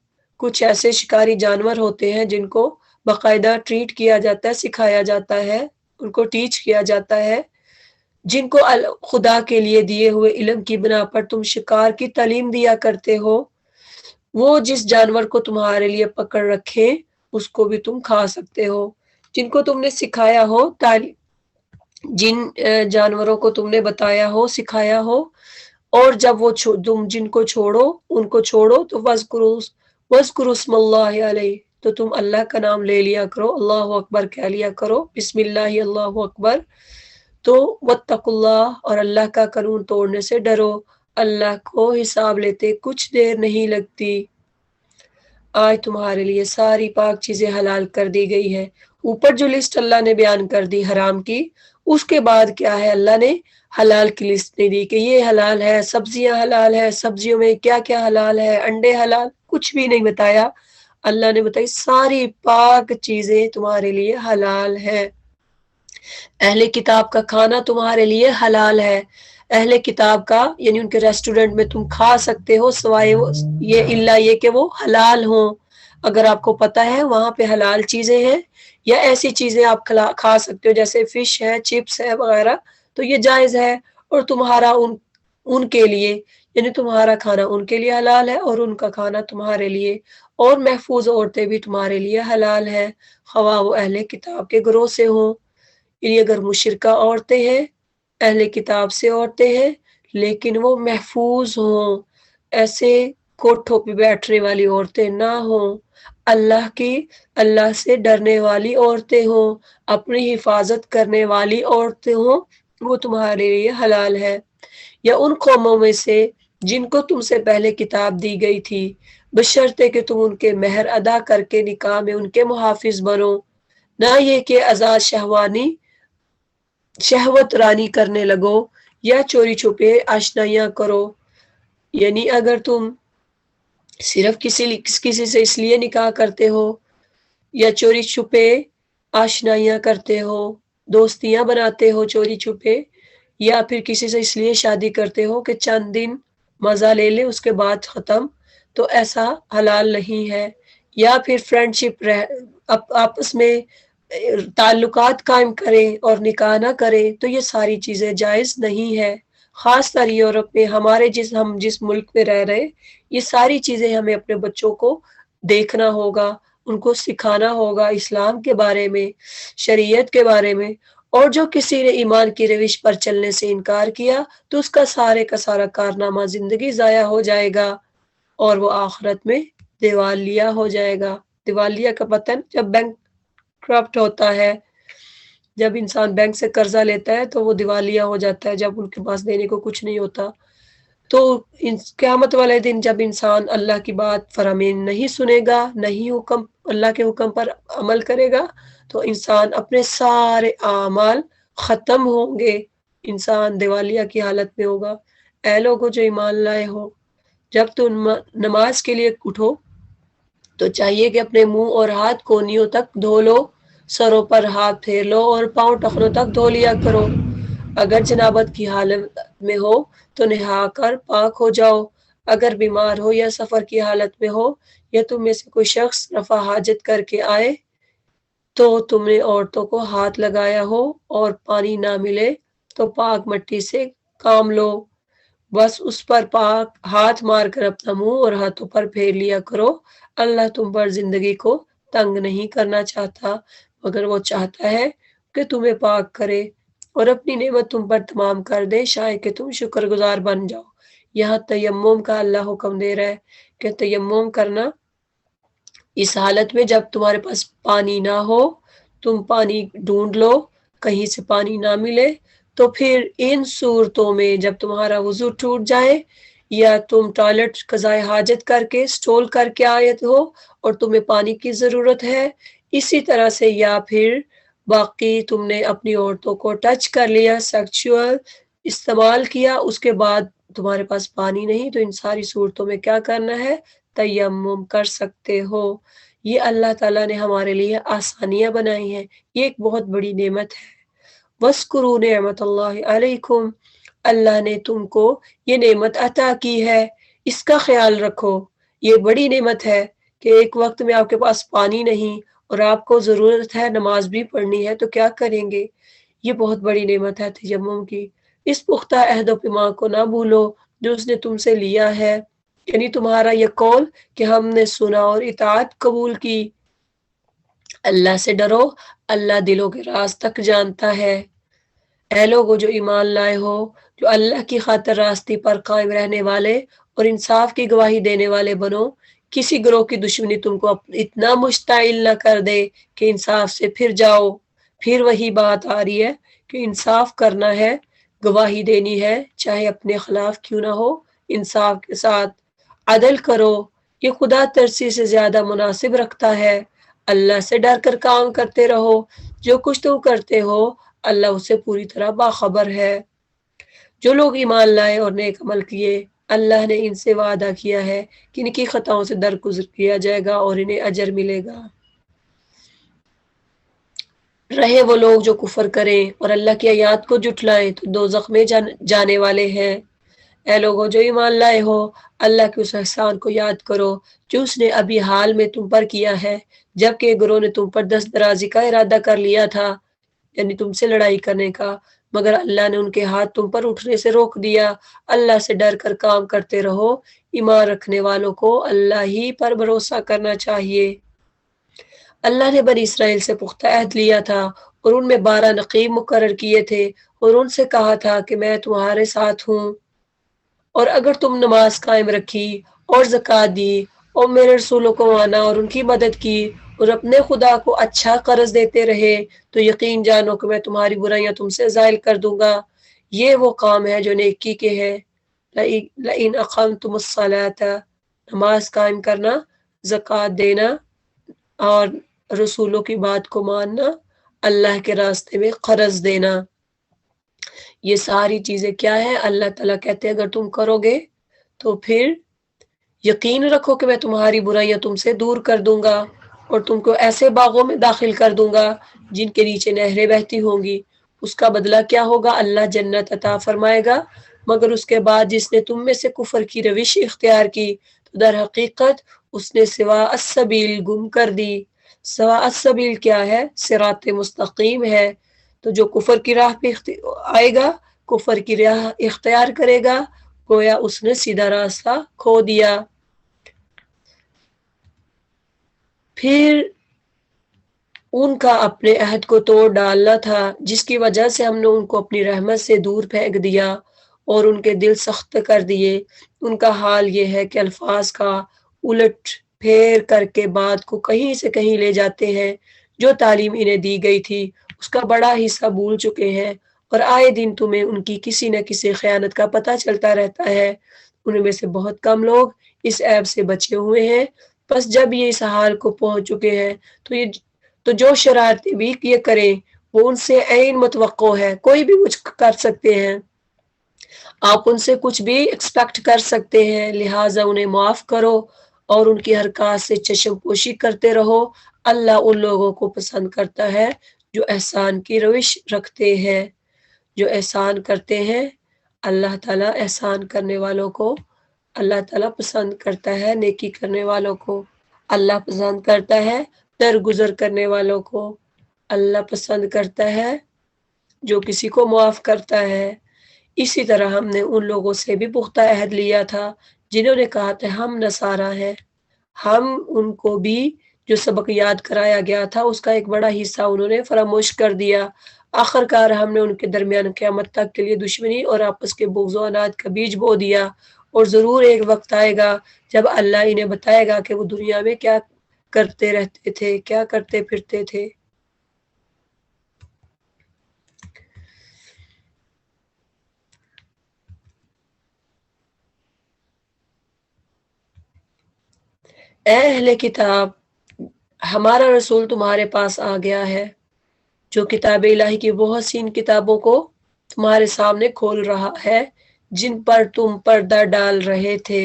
کچھ ایسے شکاری جانور ہوتے ہیں جن کو باقاعدہ ٹریٹ کیا جاتا ہے، سکھایا جاتا ہے، ان کو ٹیچ کیا جاتا ہے، جن کو خدا کے لیے دیے ہوئے علم کی بنا پر تم شکار کی تعلیم دیا کرتے ہو، وہ جس جانور کو تمہارے لیے پکڑ رکھے اس کو بھی تم کھا سکتے ہو۔ جن کو تم نے سکھایا ہو، جن جانوروں کو تم نے بتایا ہو، سکھایا ہو، اور جب وہ تم جن کو چھوڑو، ان کو چھوڑو تو وَاذْكُرُوا اسْمَ اللَّهِ عَلَيْهِ، تو تم اللہ کا نام لے لیا کرو، اللہ اکبر کہہ لیا کرو، بسم اللہ اللہ اکبر۔ تو وَاتَّقُوا اللَّهَ، اور اللہ کا قانون توڑنے سے ڈرو، اللہ کو حساب لیتے کچھ دیر نہیں لگتی۔ آج تمہارے لیے ساری پاک چیزیں حلال کر دی گئی ہے۔ اوپر جو لسٹ اللہ نے بیان کر دی حرام کی، اس کے بعد کیا ہے، اللہ نے حلال کی لسٹ نہیں دی کہ یہ حلال ہے، سبزیاں حلال ہے، سبزیوں میں کیا کیا حلال ہے، انڈے حلال، کچھ بھی نہیں بتایا۔ اللہ نے بتائی ساری پاک چیزیں تمہارے لیے حلال ہے۔ اہل کتاب کا کھانا تمہارے لیے حلال ہے، اہل کتاب کا یعنی ان کے ریسٹورنٹ میں تم کھا سکتے ہو، سوائے یہ اللہ یہ کہ وہ حلال ہوں۔ اگر آپ کو پتہ ہے وہاں پہ حلال چیزیں ہیں یا ایسی چیزیں آپ کھا سکتے ہو جیسے فش ہے، چپس ہے وغیرہ، تو یہ جائز ہے، اور تمہارا ان کے لیے یعنی تمہارا کھانا ان کے لیے حلال ہے اور ان کا کھانا تمہارے لیے، اور محفوظ عورتیں بھی تمہارے لیے حلال ہیں، خواہ وہ اہل کتاب کے گروہ سے ہوں، یعنی اگر مشرکہ عورتیں ہیں، اہل کتاب سے عورتیں ہیں لیکن وہ محفوظ ہوں، ایسے کوٹھوں پہ بیٹھنے والی عورتیں نہ ہوں، اللہ سے ڈرنے والی عورتیں ہوں، اپنی حفاظت کرنے والی عورتیں ہوں، وہ تمہارے لیے حلال ہے۔ یا ان قوموں میں سے جن کو تم سے پہلے کتاب دی گئی تھی، بشرطے کہ تم ان کے مہر ادا کر کے نکاح میں ان کے محافظ بنو، نہ یہ کہ آزاد شہوت رانی کرنے لگو یا چوری چھپے آشنائیاں کرو۔ یعنی اگر تم صرف کسی سے اس لیے نکاح کرتے ہو یا چوری چھپے آشنائیاں کرتے ہو، دوستیاں بناتے ہو چوری چھپے، یا پھر کسی سے اس لیے شادی کرتے ہو کہ چند دن مزہ لے لے اس کے بعد ختم، تو ایسا حلال نہیں ہے۔ یا پھر فرینڈ شپ آپس میں تعلقات قائم کریں اور نکاح نہ کریں، تو یہ ساری چیزیں جائز نہیں ہے۔ خاص طور یورپ میں ہم جس ملک میں رہ رہے، یہ ساری چیزیں ہمیں اپنے بچوں کو دیکھنا ہوگا، ان کو سکھانا ہوگا اسلام کے بارے میں، شریعت کے بارے میں، اور جو کسی نے ایمان کی روش پر چلنے سے انکار کیا تو اس کا سارا کارنامہ زندگی ضائع ہو جائے گا اور وہ آخرت میں دیوالیہ ہو جائے گا۔ دیوالیہ کا پتن جب بینک کرپٹ ہوتا ہے، جب انسان بینک سے قرضہ لیتا ہے تو وہ دیوالیہ ہو جاتا ہے، جب ان کے پاس دینے کو کچھ نہیں ہوتا۔ تو قیامت والے دن جب انسان اللہ کی بات فرامین نہیں سنے گا، نہیں اللہ کے حکم پر عمل کرے گا، تو انسان اپنے سارے اعمال ختم ہوں گے، انسان دیوالیہ کی حالت میں ہوگا۔ اے لوگو جو ایمان لائے ہو، جب تم نماز کے لیے اٹھو تو چاہیے کہ اپنے منہ اور ہاتھ کونیوں تک دھو لو، سروں پر ہاتھ پھیر لو اور پاؤں ٹخنوں تک دھو لیا کرو۔ اگر جنابت کی حالت میں ہو تو نہا کر پاک ہو جاؤ۔ اگر بیمار ہو یا سفر کی حالت میں ہو یا تم میں سے کوئی شخص رفع حاجت کر کے آئے تو تم نے عورتوں کو ہاتھ لگایا ہو اور پانی نہ ملے تو پاک مٹی سے کام لو، بس اس پر پاک ہاتھ مار کر اپنا منہ اور ہاتھوں پر پھیر لیا کرو۔ اللہ تم پر زندگی کو تنگ نہیں کرنا چاہتا، مگر وہ چاہتا ہے کہ تمہیں پاک کرے اور اپنی نعمت تم پر تمام کر دے، شاید کہ تم شکر گزار بن جاؤ۔ یہاں تیمم کا اللہ حکم دے رہا ہے کہ تیمم کرنا اس حالت میں جب تمہارے پاس پانی نہ ہو، تم پانی ڈھونڈ لو، کہیں سے پانی نہ ملے تو پھر ان صورتوں میں جب تمہارا وضو ٹوٹ جائے یا تم ٹوائلٹ قضائے حاجت کر کے سٹول کر کے آئے ہو اور تمہیں پانی کی ضرورت ہے، اسی طرح سے یا پھر باقی تم نے اپنی عورتوں کو ٹچ کر لیا، سیکچول استعمال کیا، اس کے بعد تمہارے پاس پانی نہیں، تو ان ساری صورتوں میں کیا کرنا ہے؟ تیمم کر سکتے ہو۔ یہ اللہ تعالیٰ نے ہمارے لیے آسانیاں بنائی ہیں، یہ ایک بہت بڑی نعمت ہے۔ وَاذْكُرُوا نِعْمَتَ اللَّهِ عَلَيْكُمْ، اللہ نے تم کو یہ نعمت عطا کی ہے، اس کا خیال رکھو۔ یہ بڑی نعمت ہے کہ ایک وقت میں آپ کے پاس پانی نہیں اور آپ کو ضرورت ہے نماز بھی پڑھنی ہے، تو کیا کریں گے؟ یہ بہت بڑی نعمت ہے تیمم کی۔ اس پختہ عہد و پیمان کو نہ بھولو جو اس نے تم سے لیا ہے، یعنی تمہارا یہ قول کہ ہم نے سنا اور اطاعت قبول کی۔ اللہ سے ڈرو، اللہ دلوں کے راز تک جانتا ہے۔ اے لوگو جو ایمان لائے ہو، جو اللہ کی خاطر راستی پر قائم رہنے والے اور انصاف کی گواہی دینے والے بنو۔ کسی گروہ کی دشمنی تم کو اتنا مشتعل نہ کر دے کہ انصاف سے پھر جاؤ۔ پھر وہی بات آ رہی ہے کہ انصاف کرنا ہے، گواہی دینی ہے، چاہے اپنے خلاف کیوں نہ ہو، انصاف کے ساتھ عدل کرو، یہ خدا ترسی سے زیادہ مناسب رکھتا ہے۔ اللہ سے ڈر کر کام کرتے رہو، جو کچھ تم کرتے ہو اللہ اسے پوری طرح باخبر ہے۔ جو لوگ ایمان لائے اور نیک عمل کیے، اللہ نے ان سے وعدہ کیا ہے کہ ان کی خطاؤں سے درگزر کیا جائے گا اور انہیں اجر ملے گا۔ رہے وہ لوگ جو کفر کریں اور اللہ کی آیات کو جھٹلائیں تو دوزخ میں جانے والے ہیں۔ اے لوگو جو ایمان لائے ہو، اللہ کے اس احسان کو یاد کرو جو اس نے ابھی حال میں تم پر کیا ہے، جبکہ گروہ نے تم پر دست درازی کا ارادہ کر لیا تھا، یعنی تم سے لڑائی کرنے کا، مگر اللہ نے ان کے ہاتھ تم پر اٹھنے سے روک دیا۔ اللہ سے ڈر کر کام کرتے رہو، ایمان رکھنے والوں کو اللہ ہی پر بھروسہ کرنا چاہیے۔ اللہ نے بنی اسرائیل سے پختہ عہد لیا تھا اور ان میں 12 نقیب مقرر کیے تھے اور ان سے کہا تھا کہ میں تمہارے ساتھ ہوں، اور اگر تم نماز قائم رکھی اور زکوٰۃ دی اور میرے رسولوں کو مانا اور ان کی مدد کی اور اپنے خدا کو اچھا قرض دیتے رہے تو یقین جانو کہ میں تمہاری برائیاں تم سے زائل کر دوں گا۔ یہ وہ کام ہے جو نیکی کے ہے۔ لئن اقمتم الصلاۃ، نماز قائم کرنا، زکوٰۃ دینا اور رسولوں کی بات کو ماننا، اللہ کے راستے میں قرض دینا، یہ ساری چیزیں کیا ہے؟ اللہ تعالیٰ کہتے ہیں اگر تم کرو گے تو پھر یقین رکھو کہ میں تمہاری برائیاں تم سے دور کر دوں گا اور تم کو ایسے باغوں میں داخل کر دوں گا جن کے نیچے نہریں بہتی ہوں گی۔ اس کا بدلہ کیا ہوگا؟ اللہ جنت عطا فرمائے گا، مگر اس کے بعد جس نے تم میں سے کفر کی روش اختیار کی تو در حقیقت اس نے سوا السبیل گم کر دی۔ سوا السبیل کیا ہے؟ صراط مستقیم ہے۔ تو جو کفر کی راہ پہ آئے گا، کفر کی راہ اختیار کرے گا، گویا اس نے سیدھا راستہ کھو دیا۔ پھر ان کا اپنے عہد کو توڑ ڈالنا تھا، جس کی وجہ سے ہم نے ان کو اپنی رحمت سے دور پھینک دیا اور ان کے دل سخت کر دیے۔ ان کا حال یہ ہے کہ الفاظ کا الٹ پھیر کر کے بات کو کہیں سے کہیں لے جاتے ہیں، جو تعلیم انہیں دی گئی تھی اس کا بڑا حصہ بھول چکے ہیں، اور آئے دن تمہیں ان کی کسی نہ کسی خیانت کا پتہ چلتا رہتا ہے۔ ان میں سے بہت کم لوگ اس عیب سے بچے ہوئے ہیں۔ بس جب یہ اس حال کو پہنچ چکے ہیں تو جو شرارتیں بھی یہ کریں وہ ان سے عین متوقع ہے، کوئی بھی کچھ کر سکتے ہیں، آپ ان سے کچھ بھی ایکسپیکٹ کر سکتے ہیں، لہٰذا انہیں معاف کرو اور ان کی حرکات سے چشم پوشی کرتے رہو۔ اللہ ان لوگوں کو پسند کرتا ہے جو احسان کی روش رکھتے ہیں، جو احسان کرتے ہیں۔ اللہ تعالیٰ احسان کرنے والوں کو اللہ تعالیٰ پسند کرتا ہے، نیکی کرنے والوں کو اللہ پسند کرتا ہے، درگزر کرنے والوں کو اللہ پسند کرتا ہے، جو کسی کو معاف کرتا ہے۔ اسی طرح ہم نے ان لوگوں سے بھی پختہ عہد لیا تھا جنہوں نے کہا تھا ہم نصارہ ہیں، ہم ان کو بھی جو سبق یاد کرایا گیا تھا اس کا ایک بڑا حصہ انہوں نے فراموش کر دیا۔ آخر کار ہم نے ان کے درمیان قیامت تک کے لیے دشمنی اور آپس کے بغض و عناد کا بیج بو دیا، اور ضرور ایک وقت آئے گا جب اللہ انہیں بتائے گا کہ وہ دنیا میں کیا کرتے رہتے تھے، کیا کرتے پھرتے تھے۔ اے اہل کتاب، ہمارا رسول تمہارے پاس آ گیا ہے جو کتاب الہی کی بہت سی ان کتابوں کو تمہارے سامنے کھول رہا ہے جن پر تم پردہ ڈال رہے تھے،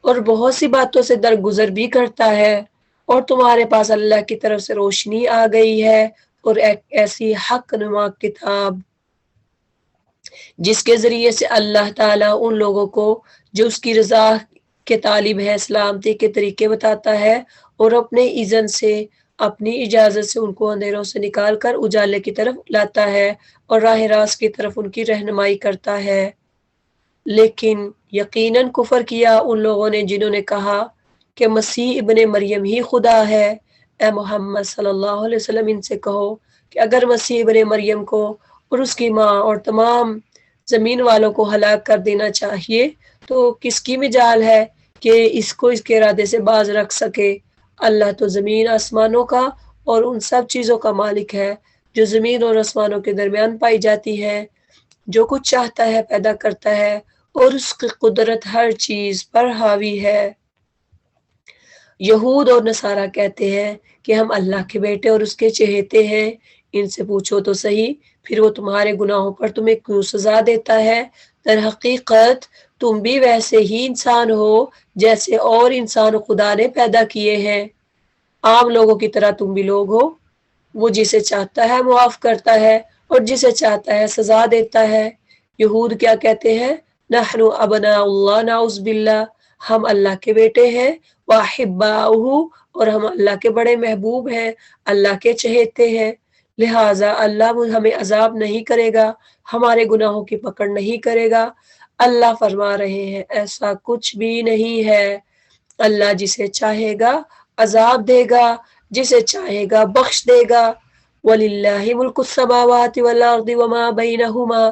اور بہت سی باتوں سے درگزر بھی کرتا ہے، اور تمہارے پاس اللہ کی طرف سے روشنی آ گئی ہے اور ایک ایسی حق نما کتاب جس کے ذریعے سے اللہ تعالیٰ ان لوگوں کو جو اس کی رضا کے طالب ہے سلامتی کے طریقے بتاتا ہے، اور اپنے اذن سے، اپنی اجازت سے ان کو اندھیروں سے نکال کر اجالے کی طرف لاتا ہے اور راہ راست کی طرف ان کی رہنمائی کرتا ہے۔ لیکن یقیناً کفر کیا ان لوگوں نے جنہوں نے کہا کہ مسیح ابن مریم ہی خدا ہے۔ اے محمد صلی اللہ علیہ وسلم ان سے کہو کہ اگر مسیح ابن مریم کو اور اس کی ماں اور تمام زمین والوں کو ہلاک کر دینا چاہیے تو کس کی مجال ہے کہ اس کو اس کے ارادے سے باز رکھ سکے؟ اللہ تو زمین آسمانوں کا اور ان سب چیزوں کا مالک ہے جو زمین اور آسمانوں کے درمیان پائی جاتی ہے، جو کچھ چاہتا ہے پیدا کرتا ہے، اور اس کی قدرت ہر چیز پر حاوی ہے۔ یہود اور نصارہ کہتے ہیں کہ ہم اللہ کے بیٹے اور اس کے چہیتے ہیں۔ ان سے پوچھو تو صحیح، پھر وہ تمہارے گناہوں پر تمہیں کیوں سزا دیتا ہے؟ در حقیقت تم بھی ویسے ہی انسان ہو جیسے اور انسان خدا نے پیدا کیے ہیں، عام لوگوں کی طرح تم بھی لوگ ہو۔ وہ جسے چاہتا ہے معاف کرتا ہے اور جسے چاہتا ہے سزا دیتا ہے۔ یہود کیا کہتے ہیں؟ نحن ابناء اللہ نعوذ باللہ، ہم اللہ کے بیٹے ہیں، واحباؤہ، اور ہم اللہ کے بڑے محبوب ہیں، اللہ کے چہیتے ہیں، لہٰذا اللہ ہمیں عذاب نہیں کرے گا، ہمارے گناہوں کی پکڑ نہیں کرے گا۔ اللہ فرما رہے ہیں ایسا کچھ بھی نہیں ہے، اللہ جسے چاہے گا عذاب دے گا، جسے چاہے گا بخش دے گا۔ وَلِلَّهِ مُلْكُ السَّمَاوَاتِ وَالْأَرْضِ وَمَا بَيْنَهُمَا،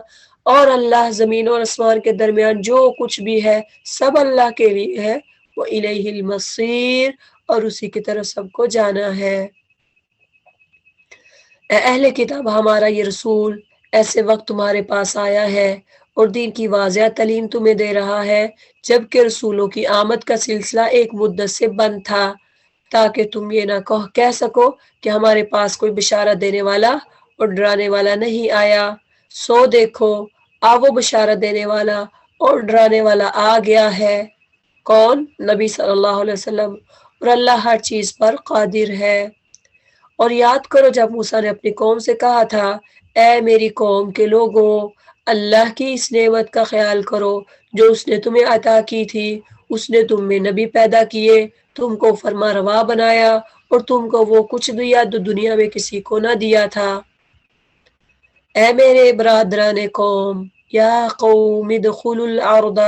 اور اللہ زمین اور آسمان کے درمیان جو کچھ بھی ہے سب اللہ کے لیے ہے۔ وَإِلَيْهِ الْمَصِيرُ، اور اسی کی طرف سب کو جانا ہے۔ اے اہل کتاب، ہمارا یہ رسول ایسے وقت تمہارے پاس آیا ہے اور دین کی واضح تعلیم تمہیں دے رہا ہے جبکہ رسولوں کی آمد کا سلسلہ ایک مدت سے بند تھا، تاکہ تم یہ نہ کہہ سکو کہ ہمارے پاس کوئی بشارت دینے والا اور ڈرانے والا نہیں آیا۔ سو دیکھو آ وہ بشارت دینے والا اور ڈرانے والا آ گیا ہے، کون؟ نبی صلی اللہ علیہ وسلم، اور اللہ ہر چیز پر قادر ہے۔ اور یاد کرو جب موسیٰ نے اپنی قوم سے کہا تھا، اے میری قوم کے لوگوں، اللہ کی اس نعمت کا خیال کرو جو اس نے تمہیں عطا کی تھی۔ اس نے تم میں نبی پیدا کیے، تم کو فرما روا بنایا، اور تم کو وہ کچھ دیا جو دنیا میں کسی کو نہ دیا تھا۔ اے میرے برادران قوم، یا قوم ادخلوا الارض،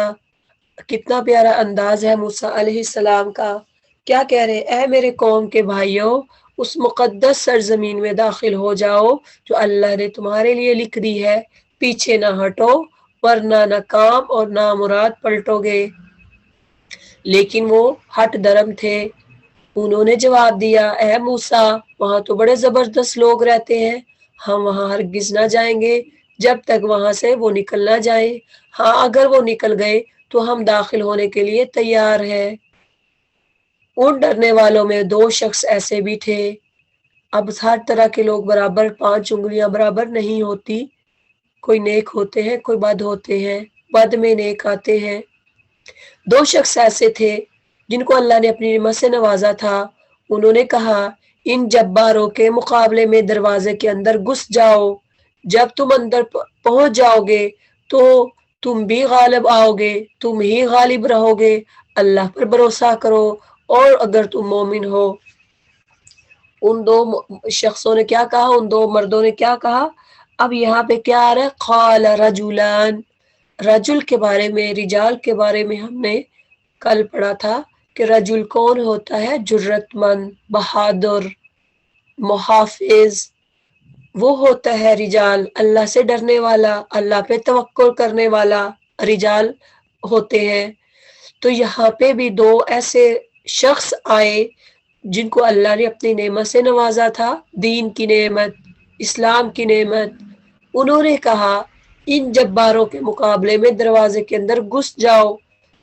کتنا پیارا انداز ہے موسیٰ علیہ السلام کا۔ کیا کہہ رہے؟ اے میرے قوم کے بھائیوں، اس مقدس سرزمین میں داخل ہو جاؤ جو اللہ نے تمہارے لیے لکھ دی ہے، پیچھے نہ ہٹو ورنہ نہ کام اور نہ مراد پلٹو گے۔ لیکن وہ ہٹ درم تھے، انہوں نے جواب دیا، اے موسیٰ، وہاں تو بڑے زبردست لوگ رہتے ہیں، ہم وہاں ہرگز نہ جائیں گے جب تک وہاں سے وہ نکل نہ جائیں، ہاں اگر وہ نکل گئے تو ہم داخل ہونے کے لیے تیار ہیں۔ ان ڈرنے والوں میں دو شخص ایسے بھی تھے، اب ہر طرح کے لوگ برابر، 5 انگلیاں برابر نہیں ہوتی، کوئی نیک ہوتے ہیں، کوئی بد ہوتے ہیں، بد میں نیک آتے ہیں۔ 2 شخص ایسے تھے جن کو اللہ نے اپنی نعمت سے نوازا تھا، انہوں نے کہا ان جباروں کے مقابلے میں دروازے کے اندر گھس جاؤ، جب تم اندر پہنچ جاؤ گے تو تم بھی غالب آؤ گے، تم ہی غالب رہو گے، اللہ پر بھروسہ کرو، اور اگر تم مومن ہو۔ ان 2 شخصوں نے کیا کہا، ان 2 مردوں نے کیا کہا؟ اب یہاں پہ کیا آ رہا ہے؟ قال رجلان، رجل کے بارے میں، رجال کے بارے میں ہم نے کل پڑھا تھا کہ رجل کون ہوتا ہے؟ جرت مند، بہادر، محافظ، وہ ہوتا ہے رجال، اللہ سے ڈرنے والا، اللہ پہ توکل کرنے والا رجال ہوتے ہیں۔ تو یہاں پہ بھی 2 ایسے شخص آئے جن کو اللہ نے اپنی نعمت سے نوازا تھا، دین کی نعمت، اسلام کی نعمت۔ انہوں نے کہا ان جباروں کے مقابلے میں دروازے کے اندر گھس جاؤ،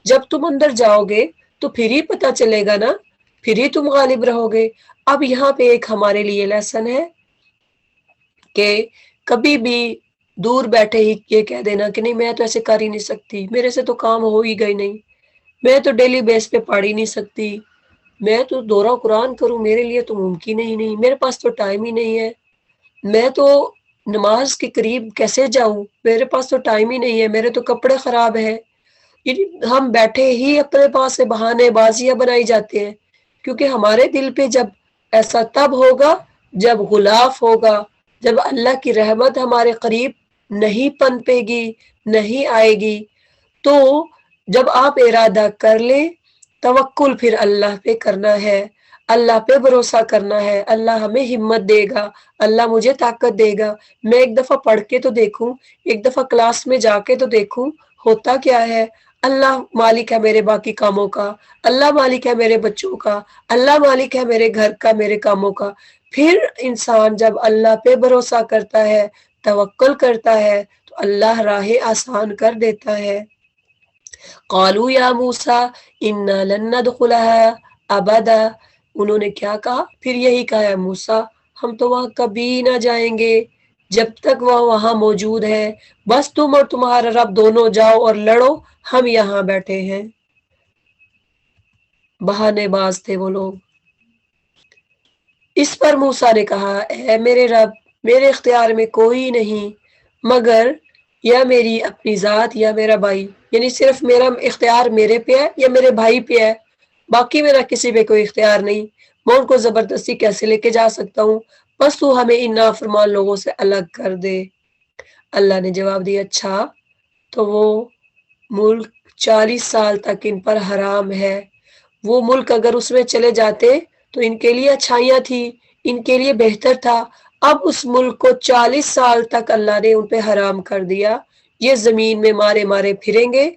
جب تم اندر جاؤ گے تو پھر ہی پتہ چلے گا نا، پھر ہی تم غالب رہو گے۔ اب یہاں پہ ایک ہمارے لیے لیسن ہے کہ کبھی بھی دور بیٹھے ہی یہ کہہ دینا کہ نہیں میں تو ایسے کر ہی نہیں سکتی، میرے سے تو کام ہو ہی گئی نہیں، میں تو ڈیلی بیس پہ پڑھ ہی نہیں سکتی، میں تو دورہ قرآن کروں میرے لیے تو ممکن ہی نہیں، میرے پاس تو ٹائم ہی نہیں ہے، میں تو نماز کے قریب کیسے جاؤں، میرے پاس تو ٹائم ہی نہیں ہے، میرے تو کپڑے خراب ہیں۔ یعنی ہم بیٹھے ہی اپنے پاس سے بہانے بازیاں بنائی جاتے ہیں، کیونکہ ہمارے دل پہ جب ایسا تب ہوگا جب غلاف ہوگا، جب اللہ کی رحمت ہمارے قریب نہیں پنپے گی، نہیں آئے گی۔ تو جب آپ ارادہ کر لیں، توکل پھر اللہ پہ کرنا ہے، اللہ پہ بھروسہ کرنا ہے، اللہ ہمیں ہمت دے گا، اللہ مجھے طاقت دے گا۔ میں ایک دفعہ پڑھ کے تو دیکھوں، ایک دفعہ کلاس میں جا کے تو دیکھوں ہوتا کیا ہے۔ اللہ مالک ہے میرے باقی کاموں کا، اللہ مالک ہے میرے بچوں کا، اللہ مالک ہے میرے گھر کا، میرے کاموں کا۔ پھر انسان جب اللہ پہ بھروسہ کرتا ہے، توکل کرتا ہے، تو اللہ راہ آسان کر دیتا ہے۔ قالوا یا موسیٰ انا لن ندخلها ابدا، انہوں نے کیا کہا؟ پھر یہی کہا ہے موسیٰ ہم تو وہاں کبھی نہ جائیں گے جب تک وہ وہاں موجود ہے، بس تم اور تمہارا رب دونوں جاؤ اور لڑو، ہم یہاں بیٹھے ہیں۔ بہانے باز تھے وہ لوگ۔ اس پر موسیٰ نے کہا اے میرے رب، میرے اختیار میں کوئی نہیں مگر یا میری اپنی ذات یا میرا بھائی، یعنی صرف میرا اختیار میرے پہ ہے یا میرے بھائی پہ ہے، باقی میرا کسی پہ کوئی اختیار نہیں، میں ان کو زبردستی کیسے لے کے جا سکتا ہوں، بس تو ہمیں ان نافرمان لوگوں سے الگ کر دے۔ اللہ نے جواب دیا اچھا تو وہ ملک 40 سال تک ان پر حرام ہے، وہ ملک اگر اس میں چلے جاتے تو ان کے لیے اچھائیاں تھی، ان کے لیے بہتر تھا، اب اس ملک کو 40 سال تک اللہ نے ان پہ حرام کر دیا، یہ زمین میں مارے مارے پھریں گے۔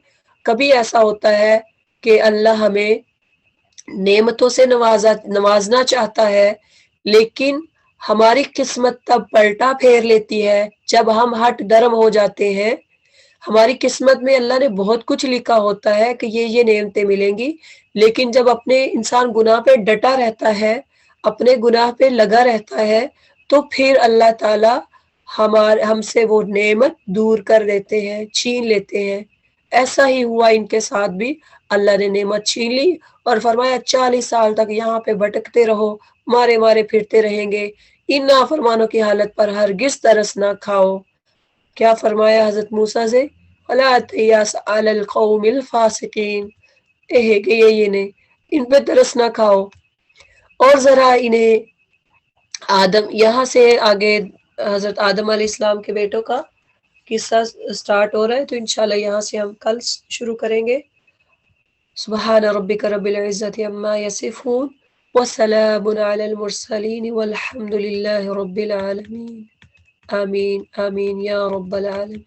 کبھی ایسا ہوتا ہے کہ اللہ ہمیں نعمتوں سے نوازنا چاہتا ہے، لیکن ہماری قسمت تب پلٹا پھیر لیتی ہے جب ہم ہٹ درم ہو جاتے ہیں۔ ہماری قسمت میں اللہ نے بہت کچھ لکھا ہوتا ہے کہ یہ نعمتیں ملیں گی، لیکن جب اپنے انسان گناہ پہ ڈٹا رہتا ہے، اپنے گناہ پہ لگا رہتا ہے، تو پھر اللہ تعالی ہم سے وہ نعمت دور کر دیتے ہیں، چھین لیتے ہیں۔ ایسا ہی ہوا ان کے ساتھ بھی، اللہ نے نعمت چھین لی اور فرمایا 40 سال تک یہاں پہ بھٹکتے رہو، مارے مارے پھرتے رہیں گے، ان نافرمانوں کی حالت پر ہرگز ترس نہ کھاؤ۔ کیا فرمایا حضرت موسیٰ سے؟ وَلَا تَيْأَسْ عَلَى الْقَوْمِ الْفَاسِقِينَ، کہ یہ نہیں، ان پہ ترس نہ کھاؤ۔ اور ذرا انہیں آدم، یہاں سے آگے حضرت آدم علیہ السلام کے بیٹوں کا قصہ سٹارٹ ہو رہا ہے، تو انشاءاللہ یہاں سے ہم کل شروع کریں گے۔ سبحان ربک رب العزت عما یصفون وسلام علی المرسلین والحمد للہ رب العالمین۔ آمین آمین یا رب العالمین۔